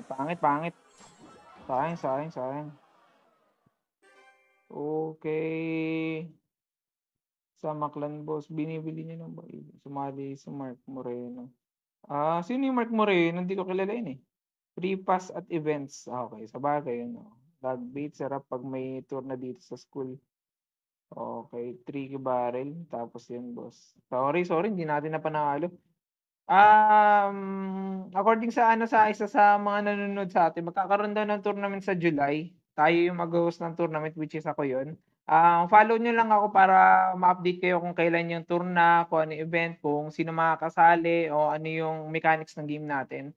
Speaker 3: Pangit. Sayang. Okay. Sa Maclan boss, binibili niya ng bahay. Sumali sa Mark Moreno. Sino yung Mark Moreno? Hindi ko kilala yun eh. Free pass at events. Okay, sa bagay yun. Log bait, sarap pag may tour na dito sa school. Okay, 3 barrel. Tapos yun, boss. Sorry, hindi natin na panalo. According sa sa isa sa mga nanonood sa atin, magkakaroon daw ng tournament sa July. Tayo yung mag-host ng tournament, which is ako yun. Follow nyo lang ako para ma-update kayo kung kailan yung tourna, kung ano yung event, kung sino makakasali, o ano yung mechanics ng game natin.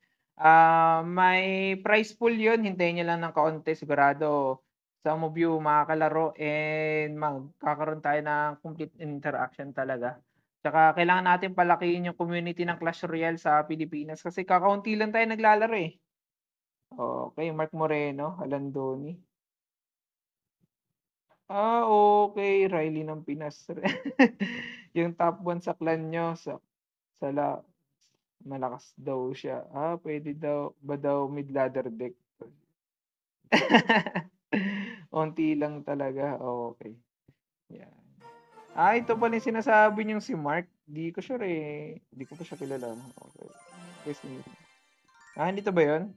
Speaker 3: May prize pool yun. Hintayin nyo lang ng kaunti. Sigurado some of you makakalaro and magkakaroon tayo ng complete interaction talaga. Tsaka kailangan natin palakihin yung community ng Clash Royale sa Pilipinas kasi kakaunti lang tayo naglalaro eh. Okay, Mark Moreno, Alandoni. Okay, Riley ng Pinas. Yung top 1 sa clan nyo, malakas daw siya. Pwede daw, ba daw mid ladder deck? Unti lang talaga. Okay. Yan. Ito pala yung sinasabi niyong si Mark. Di ko sure eh. Di ko pa siya kilala. Okay. Yes, dito ba yun?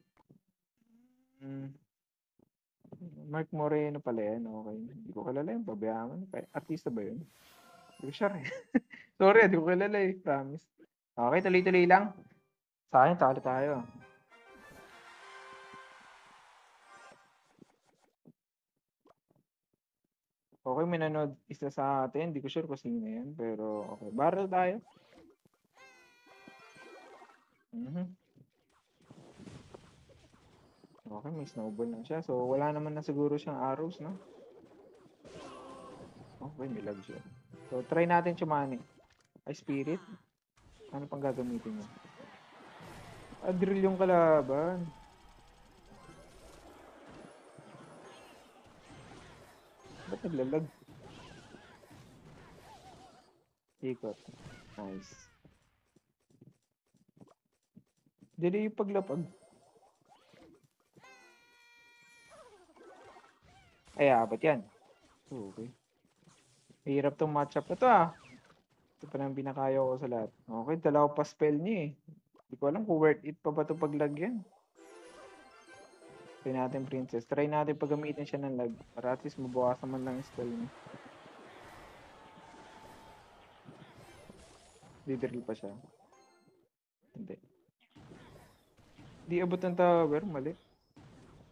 Speaker 3: Mark Moreno pala yan. Okay. Hindi ko kilala yung pabayaan. Artista ba yun? Hindi ko sure eh. Sorry, hindi ko kilala eh. Promise. Okay, tuloy-tuloy lang. Sa akin, talo tayo. Okay, may nanood isa sa atin. Hindi ko sure kung sino yan. Pero okay. Barrel tayo. Okay, may snowball na siya. So, wala naman na siguro siyang arrows, no? Okay, may lag siya. So, try natin Chumani. Ay, spirit. Ano pang gagamitin niya? Drill yung kalaban. Ba't naglalag? Ikot. Nice. Dili yung paglapag. Ay, abat yan. Okay. Mahirap tong matchup na to ah. Ito pa lang binakaya ko sa lahat. Okay, dalawa pa spell niya eh. Hindi ko alam kung worth it pa ba ito paglagyan. Try natin princess. Try natin paggamitin siya ng lag. Para at least mabawasan man lang yung spell niya. Didrill pa siya. Hindi. Di abot ng tower. Mali.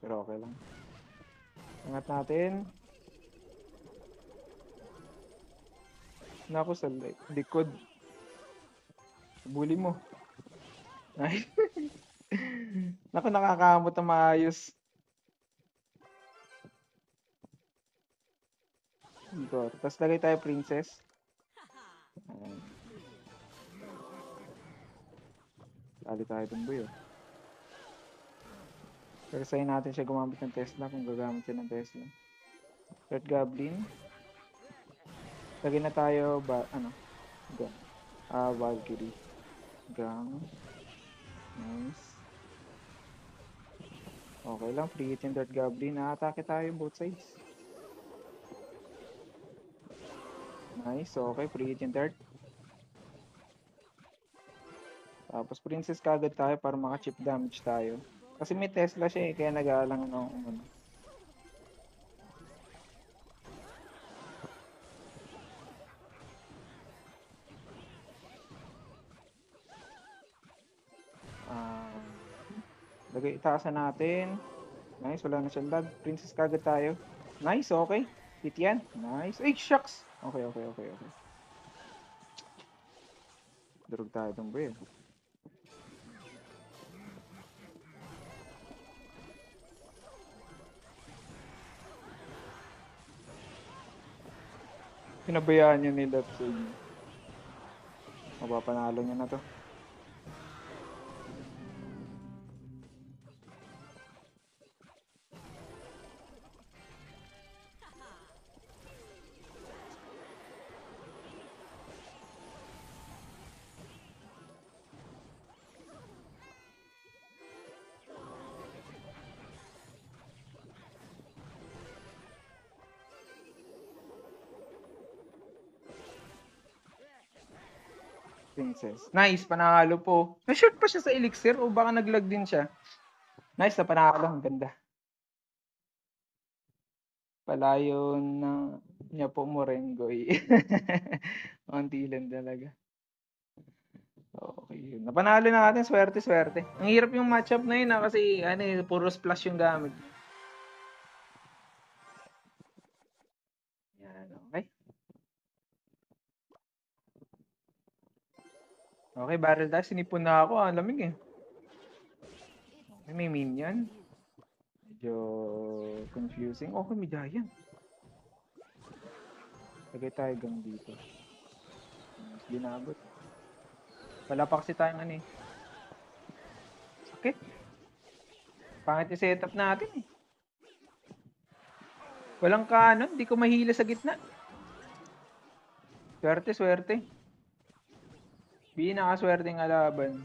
Speaker 3: Pero okay lang. Angat natin. Naku sa likod. Bully mo. Ay. Naku, nakakamot na maayos. Dito. Tapos lagay tayo princess. Ayan. Lali tayo itong buyo. Pero sa'yo natin siya gumamit ng Tesla kung gagamit siya ng Tesla. Red Goblin. Lagay na tayo Valkyrie. Gang. Nice. Okay lang, free hit yung Dirt Goblin. Atake tayo both sides. Nice, okay, free hit yung Dirt. Tapos princess kagad tayo para maka-chip damage tayo. Kasi may Tesla siya eh, kaya nag-aalang ng ano. Lagay, itaasan natin. Nice, wala na siyang lag. Princess kagad tayo. Nice, okay. Hit yan. Nice. Ay, shucks! Okay. Durog tayo itong buhay. Pinabayaan niya ni left side. Mapapanalo niya na to. Princess. Nice, panalo po. Na-short pa siya sa elixir o baka naglag din siya. Nice na panalo. Ang ganda. Palayo na niya po Morengoy. Unti lang talaga. Okay. Napanalo na natin. Swerte. Ang hirap yung matchup na yun kasi puro splash yung gamit. Yan, okay. Okay, barrel dash. Sinipon na ako. Ang lamig eh. Okay, may minion. Medyo confusing. Okay, may giant. Lagay tayo gang dito. Ginabot. Wala pa kasi tayong ano eh. Sakit. Pangit yung setup natin eh. Walang kanon. Di ko mahila sa gitna. Swerte. Pinakaswerte ng alaban.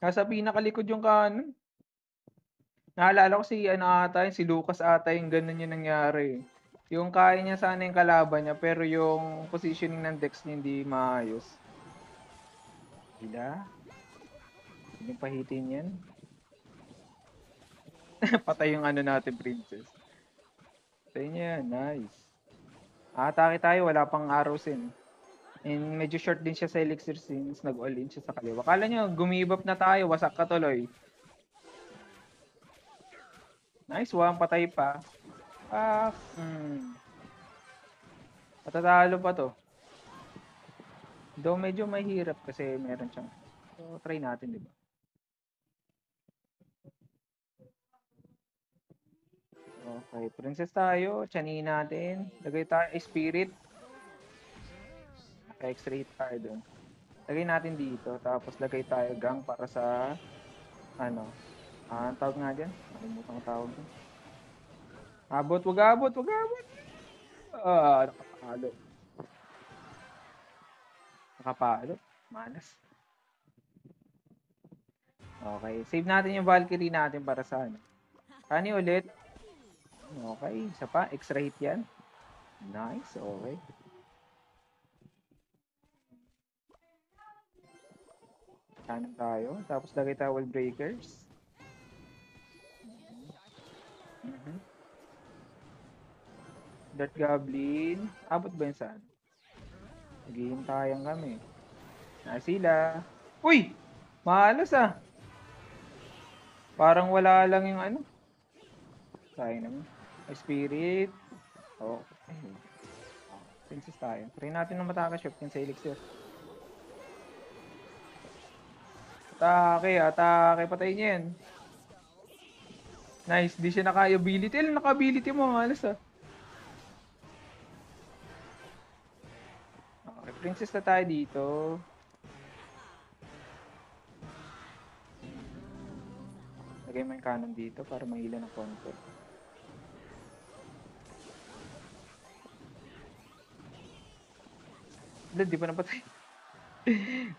Speaker 3: Nasa pinakalikod yung kanon. Naalala ko si Lucas ata yung ganun yung nangyari. Yung kaya niya sana yung kalaban niya pero yung positioning ng decks niya hindi maayos. Hindi pahitin yan. Patay yung ano natin, princess. Patay niya yan. Nice. Atake tayo. Wala pang arrows in. And medyo short din siya sa elixir since nag-all in siya sa kaliwa. Kala nyo, gumibap na tayo. Wasak ka tuloy. Nice one. Patay pa. Ah, Matatalo pa to. Though medyo mahirap kasi meron siyang. So, try natin, di ba? Okay, princess tayo. Tiyanin natin. Lagay tayo spirit. X-ray tayo dun. Lagay natin dito. Tapos lagay tayo gang para sa ano. Ang tawag nga dyan. Nakalimutan ko tawag dyan. Abot, wag abot, wag abot. Nakapalo. Nakapalo. Manas. Okay, save natin yung Valkyrie natin para sa ano. Kani ulit. Okay, isa pa. Extra hit yan. Nice, okay. Kanan tayo. Tapos lagay tayo wall breakers. Dart Goblin. Abot ba yun saan? Naghihintayan kami. Sila. Uy! Mahalos ah. Parang wala lang yung ano. Sayang naman. Spirit. Okay. Princess tayo. Try natin ng mataka shop yun sa elixir. Atake. Patay niya yan. Nice. Di siya naka-ability. Naka-ability mo. Mahalos ah. Okay. Princess na tayo dito. Lagay mo yung cannon dito para mahila ng konti. Di pa napatay.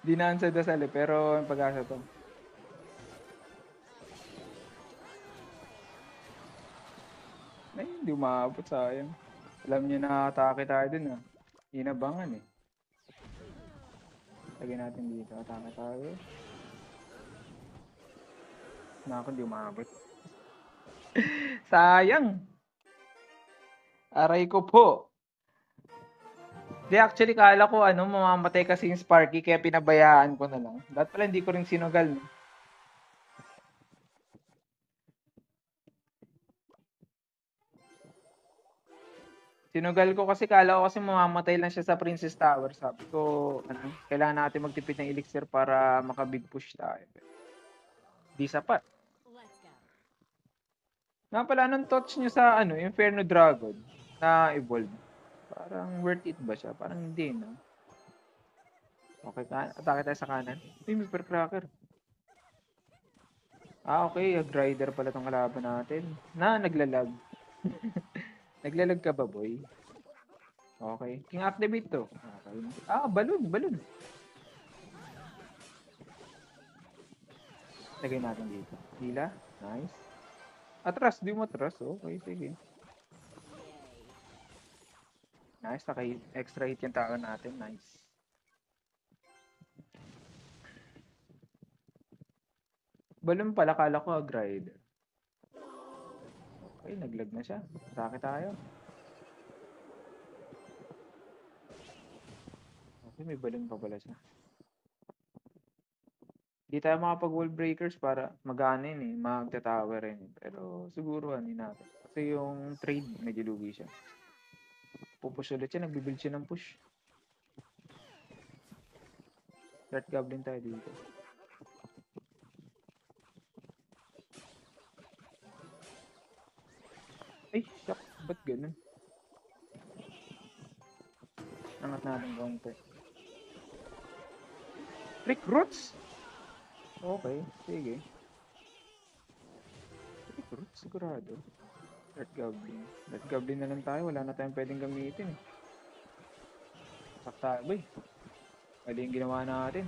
Speaker 3: Di na sa dasal eh, pero yung pag-asa to. Ay, hindi umabot, sayang. Alam niyo na atake tayo dun ah. Inabangan eh. Lagay natin dito, atake tayo. Naku, hindi umabot. Sayang! Aray ko po. Di actually kala ko mamamatay kasi yung Sparky kaya pinabayaan ko na lang. Dapat pala hindi ko rin sinugal. No? Sinugal ko kasi kala ko kasi mamamatay lang siya sa Princess Tower. Sabi ko, kailangan natin magtipid ng elixir para maka-big push tayo. Di sapat. Nga pala, anong thoughts nyo sa Inferno Dragon na evolve? Parang worth it ba siya? Parang hindi, no? Okay, atake tayo sa kanan. Uy, may cracker. Okay. Grider pala tong kalaban natin. Naglalag. Naglalag ka ba, boy? Okay. King activate to. Okay. Balloon. Lagay natin dito. Hila. Nice. Atras. Di mo atras. Okay, sige. Nice. Extra hit yung tao natin. Nice. Balloon pala. Kala ko grider. Okay. Naglag na siya. Atake tayo. Okay. May balloon pa pala siya. Hindi tayo makapag-wall breakers para mag-ano yun eh. Magta-tower rin. Pero siguro natin. Kasi yung trade, medyo lugi siya. Pupush ulit siya. Nagbibuild siya ng push. Dart Goblin tayo dito. Ay, shock. Ba't ganun? Angat natin konti. Recruits? Okay, sige. Recruits, sigurado. Dart Goblin. Dart Goblin na lang tayo. Wala na tayong pwedeng gamitin. Sakta, boy. Mali yung ginawa natin.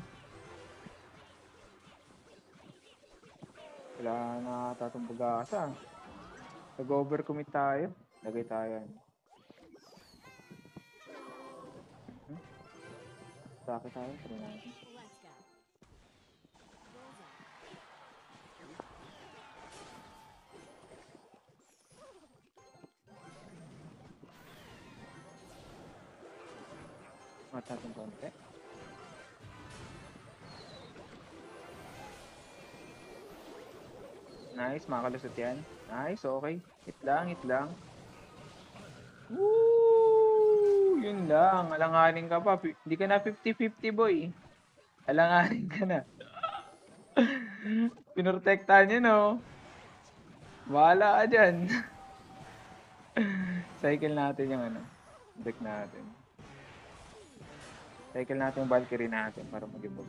Speaker 3: Wala na tatong pag-asa. Nag-overcommit tayo. Lagay tayo. Sakit tayo. Try natin. Angat natin konti. Nice, makalusot yan. Nice, okay. Hit lang, hit lang. Woo! Yun lang, alanganin ka pa. Hindi ka na 50-50, boy. Alanganin ka na. Pinortektahan yun, oh. Bahala ka dyan. Cycle natin yung ano, deck natin. Cycle natin yung Valkyrie natin para mag-evolve.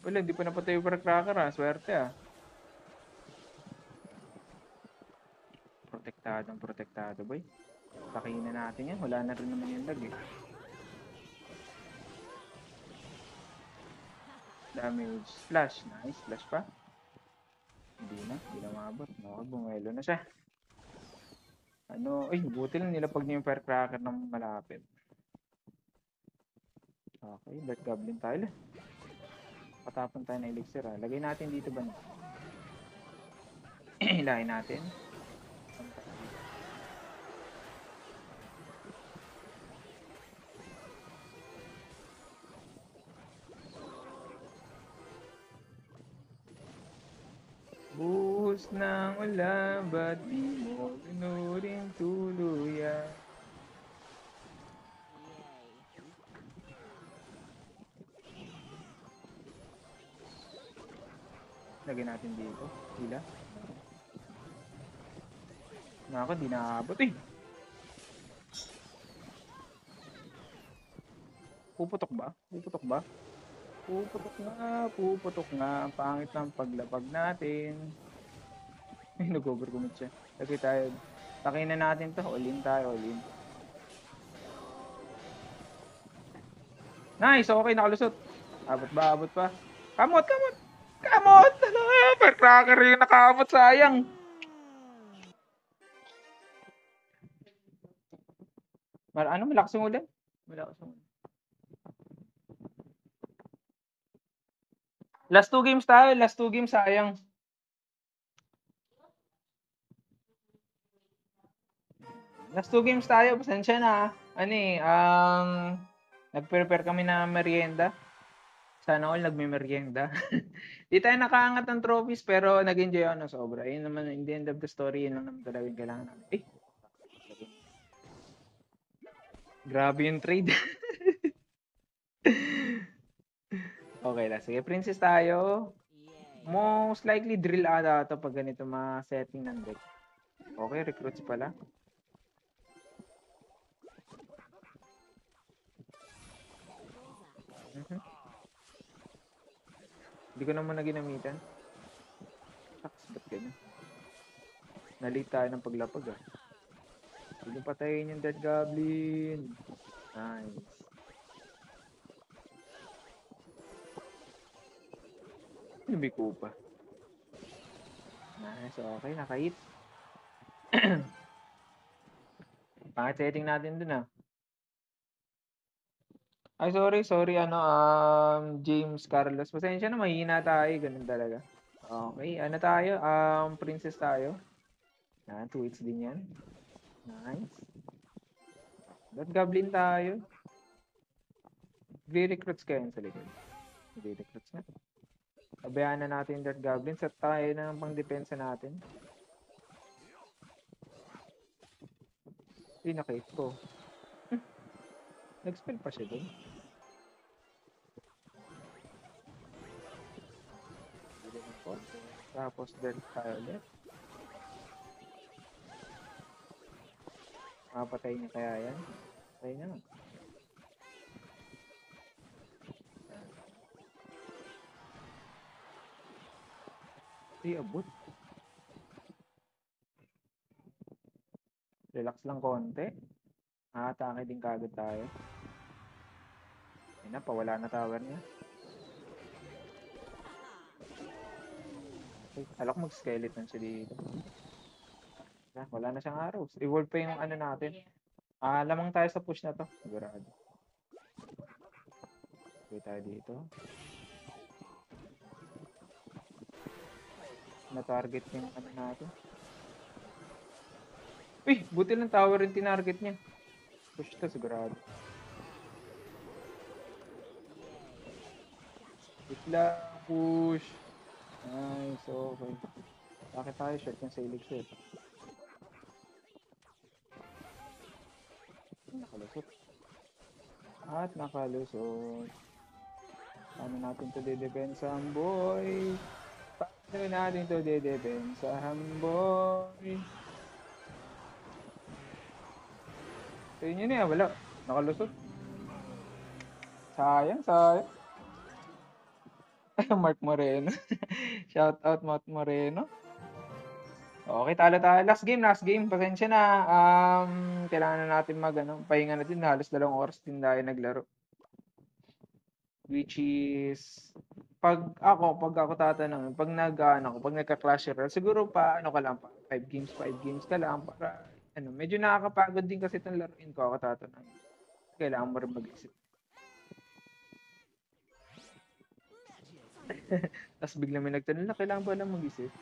Speaker 3: Hindi pa napatay yung Firecracker, ah. Swerte, ah. Protektado, boy. Takihin na natin yan. Wala na rin naman yung lag, eh. Damage. Flash. Nice. Flash pa. Hindi na maabot. Okay, bumelo na siya. Ay, buti lang nilapag niya yung Firecracker ng malapit. Okay, Dark Goblin tayo. Patapon tayo ng elixir, ah. Lagay natin dito ba? Hilahin natin. Buhos ng ulan, ba't di mo pinurin tuluyan? Lagyan natin dito. Hila. Nako, di nakakabot, eh. Puputok ba? Puputok nga. Ang pangit ng paglapag natin. Ay, nag-overcommit siya. Lagi tayo. Takin na natin to. All in tayo, all in. Nice, okay, nakalusot. Abot pa. Kamot! Firecracker yung nakamot, sayang. Malakas yung ulan? Last 2 games tayo. Sayang. Last 2 games tayo. Pasensya na. Nag-prepare kami na merienda. Sana all nagme-merienda. Di tayo nakaangat ng trophies pero nag-enjoy ako ng sobra. Yun naman, in the end of the story, yun lang naman talaga yung kailangan namin. Grabe yung trade. Okay lang. Sige, princess tayo. Most likely drill ata ito pag ganito mga setting ng deck. Okay, recruits pala. Hindi ko naman na ginamitan. Shucks, ba't ganyan? Nalit tayo ng paglapag, ah. Hindi patayin yung Dead Goblin. Nice. Lumiko pa. Nice, okay. Nakahit. Pangit setting natin dun, ah. Ay, sorry. James Carlos. Pasensya na, mahina tayo. Ganun talaga. Okay, ano tayo? Princess tayo. 2 hits din yan. Nice. Dead Goblin tayo. Re-recruits kayo sa likod. Re-recruits na. Abayaan na natin yung Dead Goblin. Set tayo na ng pang-depensa natin. Pinakit ko. Nag-spell pa siya dun. Tapos dead tayo ulit. Mapatay niya kaya yan? Patay na. Abot. Relax lang konti. Atake din kagad tayo. Ayun na, pawala na tower niya. Okay, alak mag-skeleton siya dito. Wala na siyang arrows. Evolve pa yung ano natin. Lamang tayo sa push na to. Sigurado. Okay tayo dito. Na-target yung ano natin. Uy! Buti lang tower yung tinarget niya. Push to sigurado. Wait lang. Push. Nice. Okay. Bakit tayo short yung sa elixir? Nakalusot. At nakalusot. Paano natin to didepensahan, boy? Paano natin to didepensahan, boy? So yun yun eh, wala. Nakalusot. Sayang, sayang. Mark Moreno. Shout out Mark Moreno. Okay, talo tayo. Last game. Pasensya na. Kailangan na natin pahinga na din. Halos 2 oras din tayo naglaro. Which is, pag ako tatanungin, pag nagka-Clash Royale, siguro pa, ka lang, 5 games ka lang, para, medyo nakakapagod din kasi itong laruin ko, ako tatanungin. Kailangan mo rin mag-isip. Tapos biglang may nagtanong na, kailangan ba lang mag-isip?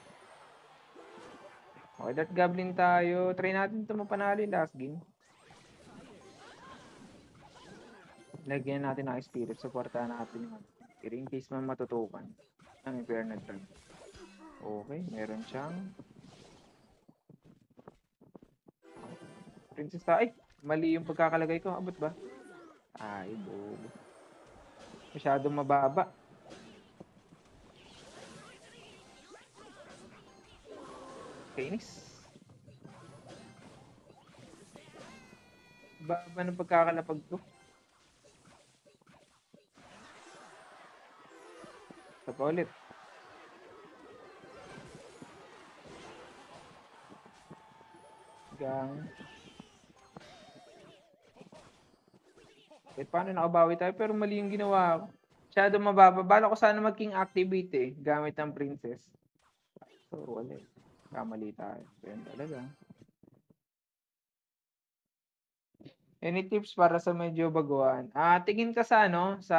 Speaker 3: Okay, that goblin tayo. Try natin ito mapanalo yung last game. Lagyan natin ng spirit. Supportahan natin yung in case man matutukan. Ang Infernal Trap. Okay, meron siyang Princess ta. Ay! Mali yung pagkakalagay ko. Abot ba? Ay, bobo. Masyadong mababa. Kainis. Baba ng pagkakalapag ko. Isa pa ulit. Gang. Paano nakabawi tayo? Pero mali yung ginawa ko. Masyadong mababa. Bala ko sana mag-king activate gamit ang princess. So, wala. Kamali tayo. Yan talaga. Any tips para sa medyo baguhan? Tingin ka sa sa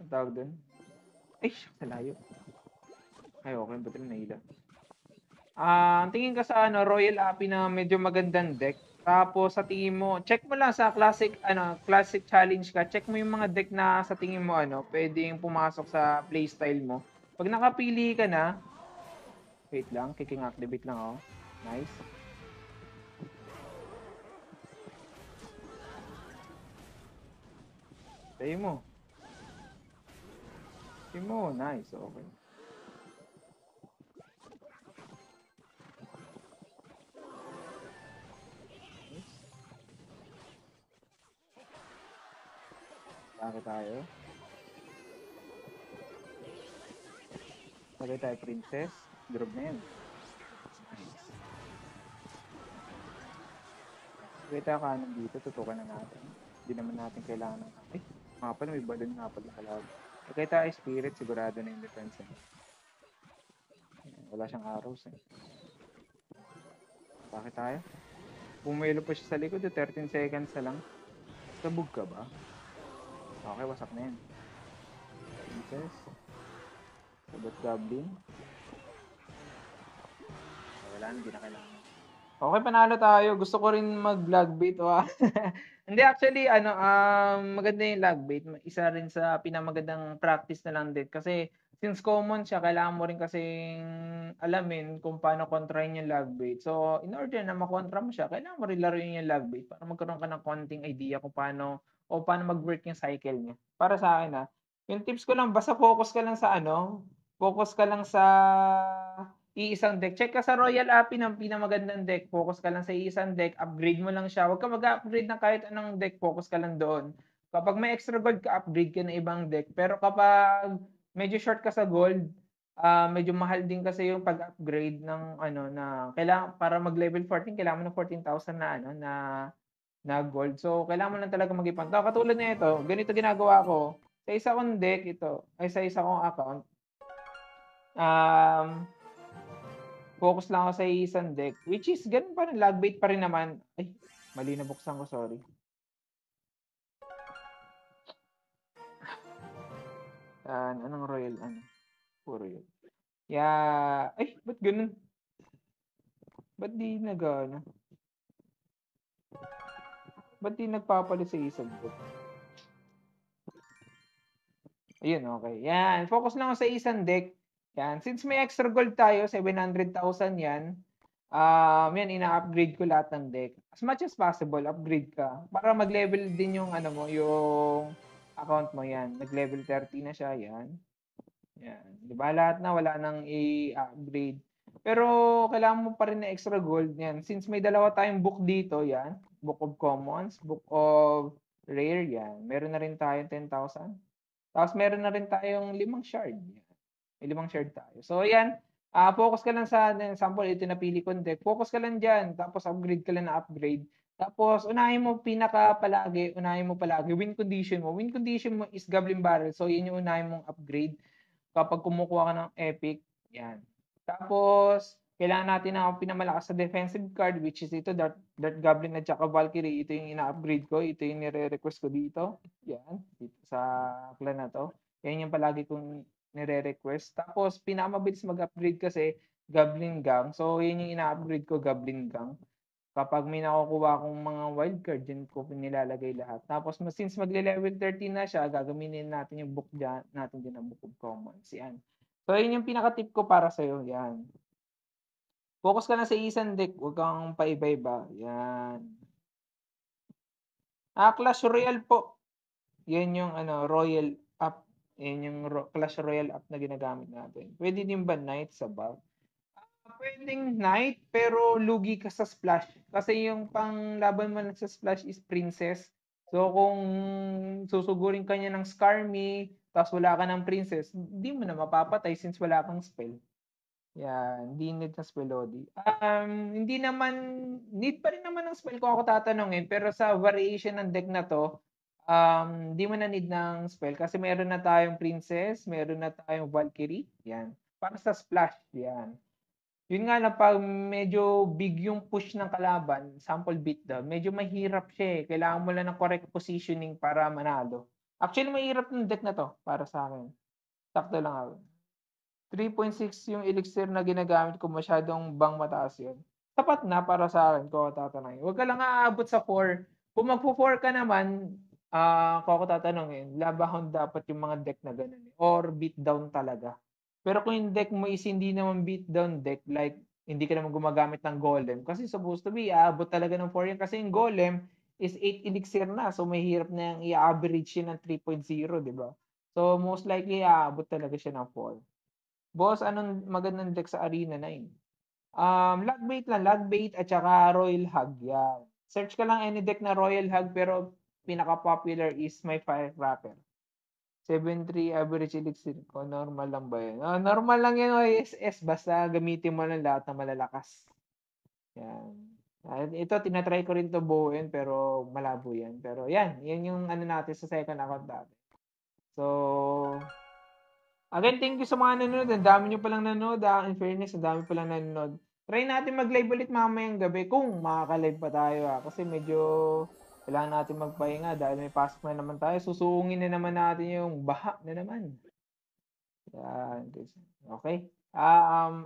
Speaker 3: ang tawag doon? Ay, sa layo. Ay, okay. Ba't rin nahila? Tingin ka sa Royal Appy na medyo magandang deck. Tapos sa tingin mo, check mo lang sa classic challenge ka. Check mo yung mga deck na sa tingin mo pwedeng pumasok sa playstyle mo. Pag nakapili ka na, wait lang, kicking activate lang ako. Nice. Tayo mo. Tayo mo, nice, okay. Bakit tayo? Lagay tayo princess. Drop na yan. Nice. Lagay tayo kanan dito. Tutukan na natin. Hindi naman natin kailangan ng... Ay, nga pala. May balon nga pala kalag. Lagay tayo spirit. Sigurado na yung defense. Wala siyang arrows Bakit tayo? Pumilo pa siya sa likod. 13 seconds na lang. Sabog ka ba? Okay, wasak na yan. Princess. Sabat goblin. Wala na, hindi na kailangan. Okay, panalo tayo. Gusto ko rin mag-lag bait. Hindi, actually, maganda yung lag bait. Isa rin sa pinamagandang practice na lang din. Kasi, since common siya, kailangan mo rin kasing alamin kung paano kontrahin yung lag bait. So, in order na makontra mo siya, kailangan mo rin laruin yung lag bait para magkaroon ka ng konting idea kung paano mag-work yung cycle niya. Para sa akin, yung tips ko lang, basta focus ka lang sa focus ka lang sa iisang deck. Check ka sa Royal Appy ng pinamagandang deck. Focus ka lang sa iisang deck. Upgrade mo lang siya. Huwag ka mag-upgrade ng kahit anong deck. Focus ka lang doon. Kapag may extra gold ka, upgrade ka na ibang deck. Pero kapag medyo short ka sa gold, medyo mahal din kasi yung pag-upgrade ng na kailangan para mag-level 14, kailangan mo ng 14,000 na gold. So, kailangan mo lang talaga mag-ipon. Katulad na ito, ganito ginagawa ko. Sa isa kong deck, sa isa kong account, focus lang ako sa isang deck. Which is, ganun pa rin, lag bait pa rin naman. Ay, mali na buksan ko, sorry.
Speaker 1: Yan, anong royal, ano? Puro yun. Ay, ba't ganun? Ba't di nag-ano? Ba't di nagpapalit sa isang book? Ayun, okay. Yan, focus lang ako sa isang deck. Yan, since may extra gold tayo, 700,000 yan. Yan, ina-upgrade ko lahat ng deck. As much as possible, upgrade ka. Para mag-level din yung ano mo, yung account mo yan. Nag-level 30 na siya, yan. Yan. Di ba? Lahat na wala nang i-upgrade. Pero kailangan mo pa rin na extra gold yan. Since may dalawa tayong book dito, yan. Book of Commons, Book of Rare, yan. Meron na rin tayong 10,000. Tapos meron na rin tayong 5 shard. Yan. May 5 shard tayo. So yan, focus ka lang sa example, ito napili kong deck. Focus ka lang dyan. Tapos upgrade ka lang na upgrade. Tapos unahin mo win condition mo. Win condition mo is Goblin Barrel. So yun yung unahin mong upgrade kapag kumukuha ka ng epic. Yan. Tapos kailangan natin ng pinamalakas sa defensive card, which is ito, Dart Goblin at saka Valkyrie. Ito yung ina-upgrade ko. Ito yung nire-request ko dito. Yan. Dito sa clan na to. Yan yung palagi kong nire-request. Tapos, pinakamabilis mag-upgrade kasi Goblin Gang. So, yun yung ina-upgrade ko, Goblin Gang. Kapag may nakukuha akong mga wildcard, dyan ko nilalagay lahat. Tapos, since magle-level 13 na siya, gagamitin natin yung book dyan, natin din ang Book of Commons. Yan. So, yun yung pinaka-tip ko para sa'yo. Yan. Focus ka na sa isang deck. Huwag kang paiba-iba. Yan. Clash Royale po. Yan yung Royal app. Yan yung Clash Royale app na ginagamit natin. Pwede din ba Knight sa bag? Pwedeng Knight, pero lugi ka sa splash. Kasi yung panglaban mo sa splash is Princess. So, kung susugurin ka niya ng Skarmy, tapos wala ka ng Princess, hindi mo na mapapatay since wala kang spell. Yan, hindi need ng spell Lodi. Hindi naman, need pa rin naman ng spell kung ako tatanungin, pero sa variation ng deck na to, hindi mo na need ng spell kasi meron na tayong Princess, meron na tayong Valkyrie, yan. Para sa splash, yan. Yun nga lang, pag medyo big yung push ng kalaban, sample beatdown, medyo mahirap siya eh. Kailangan mo lang ng correct positioning para manalo. Actually, mahirap ng deck na to para sa akin. Sakto lang ako. 3.6 yung elixir na ginagamit ko, masyadong bang mataas yun. Sapat na para sa akin, kung ako tatanungin. Huwag ka lang aabot sa 4. Kung magpo-4 ka naman, kung ako tatanungin, labahan dapat yung mga deck na ganun. Or beatdown talaga. Pero kung yung deck mo is hindi naman beatdown deck, like hindi ka naman gumagamit ng golem, kasi supposed to be, aabot talaga ng 4 yan. Kasi yung golem is 8 elixir na. So, may hirap na yung i-average yun ng 3.0, di ba? So, most likely, aabot talaga siya ng 4. Boss, anong magandang deck sa Arena 9? Lugbait lang, Lugbait at saka Royal Hug. Yan. Search ka lang any deck na Royal Hug, pero pinaka-popular is my Firecracker. 7.3 average elixir ko. Normal lang ba yun? Normal lang yun, OSS. Basta gamitin mo lang lahat ng malalakas. Yan. Ito, tinatry ko rin to buuin, pero malabo yan. Pero yan yung ano natin sa second account natin. So, again, thank you sa mga nanonood. Ang dami nyo palang nanonood. In fairness, ang dami palang nanonood. Try natin mag-live ulit mamayang gabi kung makaka-live pa tayo. Kasi medyo kailangan natin magpahinga dahil may pasok na naman tayo. Susuungin na naman natin yung baha na naman. Yan. Okay.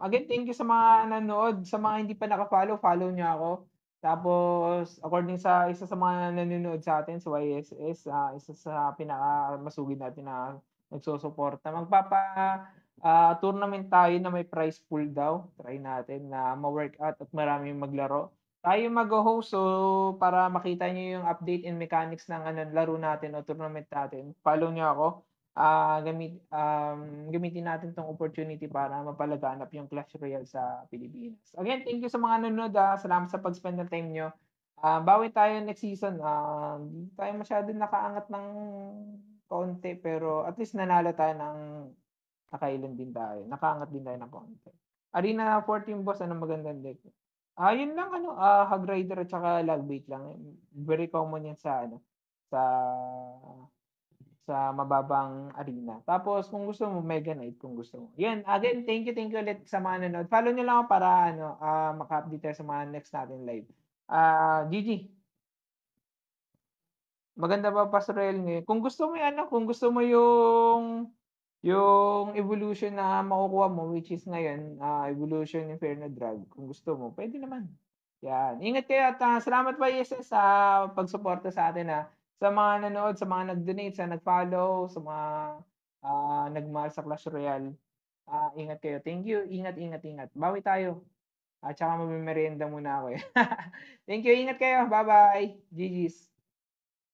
Speaker 1: Again, thank you sa mga nanonood. Sa mga hindi pa naka-follow, follow nyo ako. Tapos, according sa isa sa mga nanonood sa atin, sa YSS, isa sa pinaka-masugid natin na nagsusuporta. Tournament tayo na may prize pool daw. Try natin na ma-workout at maraming maglaro. Tayo mag-host so para makita niyo yung update and mechanics ng laro natin o tournament natin. Follow niyo ako. Gamitin natin tong opportunity para mapalaganap yung Clash Royale sa Pilipinas. Again, thank you sa mga nanonood. Salamat sa pag-spend ng time nyo. Bawi tayo next season. Hindi tayo masyado nakaangat ng konti, pero at least nanalo tayo ng nakailan din tayo. Nakaangat din tayo ng konti. Arena 14 boss, anong magandang deck? Yun lang Hog Rider at saka Lugbait lang. Very common yan sa sa mababang arena. Tapos kung gusto mo Mega Knight kung gusto mo. Yan, again, thank you ulit sa mga nanonood. Follow niyo lang ako para maka-update tayo sa mga next natin live. GG. Maganda ba Pastorel ngayon? Kung gusto mo kung gusto mo
Speaker 3: Yung evolution na makukuha mo, which is ngayon, evolution Inferno Drag, kung gusto mo, pwede naman. Yan. Ingat kayo at salamat pa, Yeses, sa pagsuporta sa atin, ha. Sa mga nanood, sa mga nag-donate, sa nag-follow, sa mga nagmahal sa Clash Royale. Ingat kayo. Thank you. Ingat, ingat, ingat. Bawi tayo. At saka magme-merienda muna ako eh. Thank you. Ingat kayo. Bye-bye. GG's.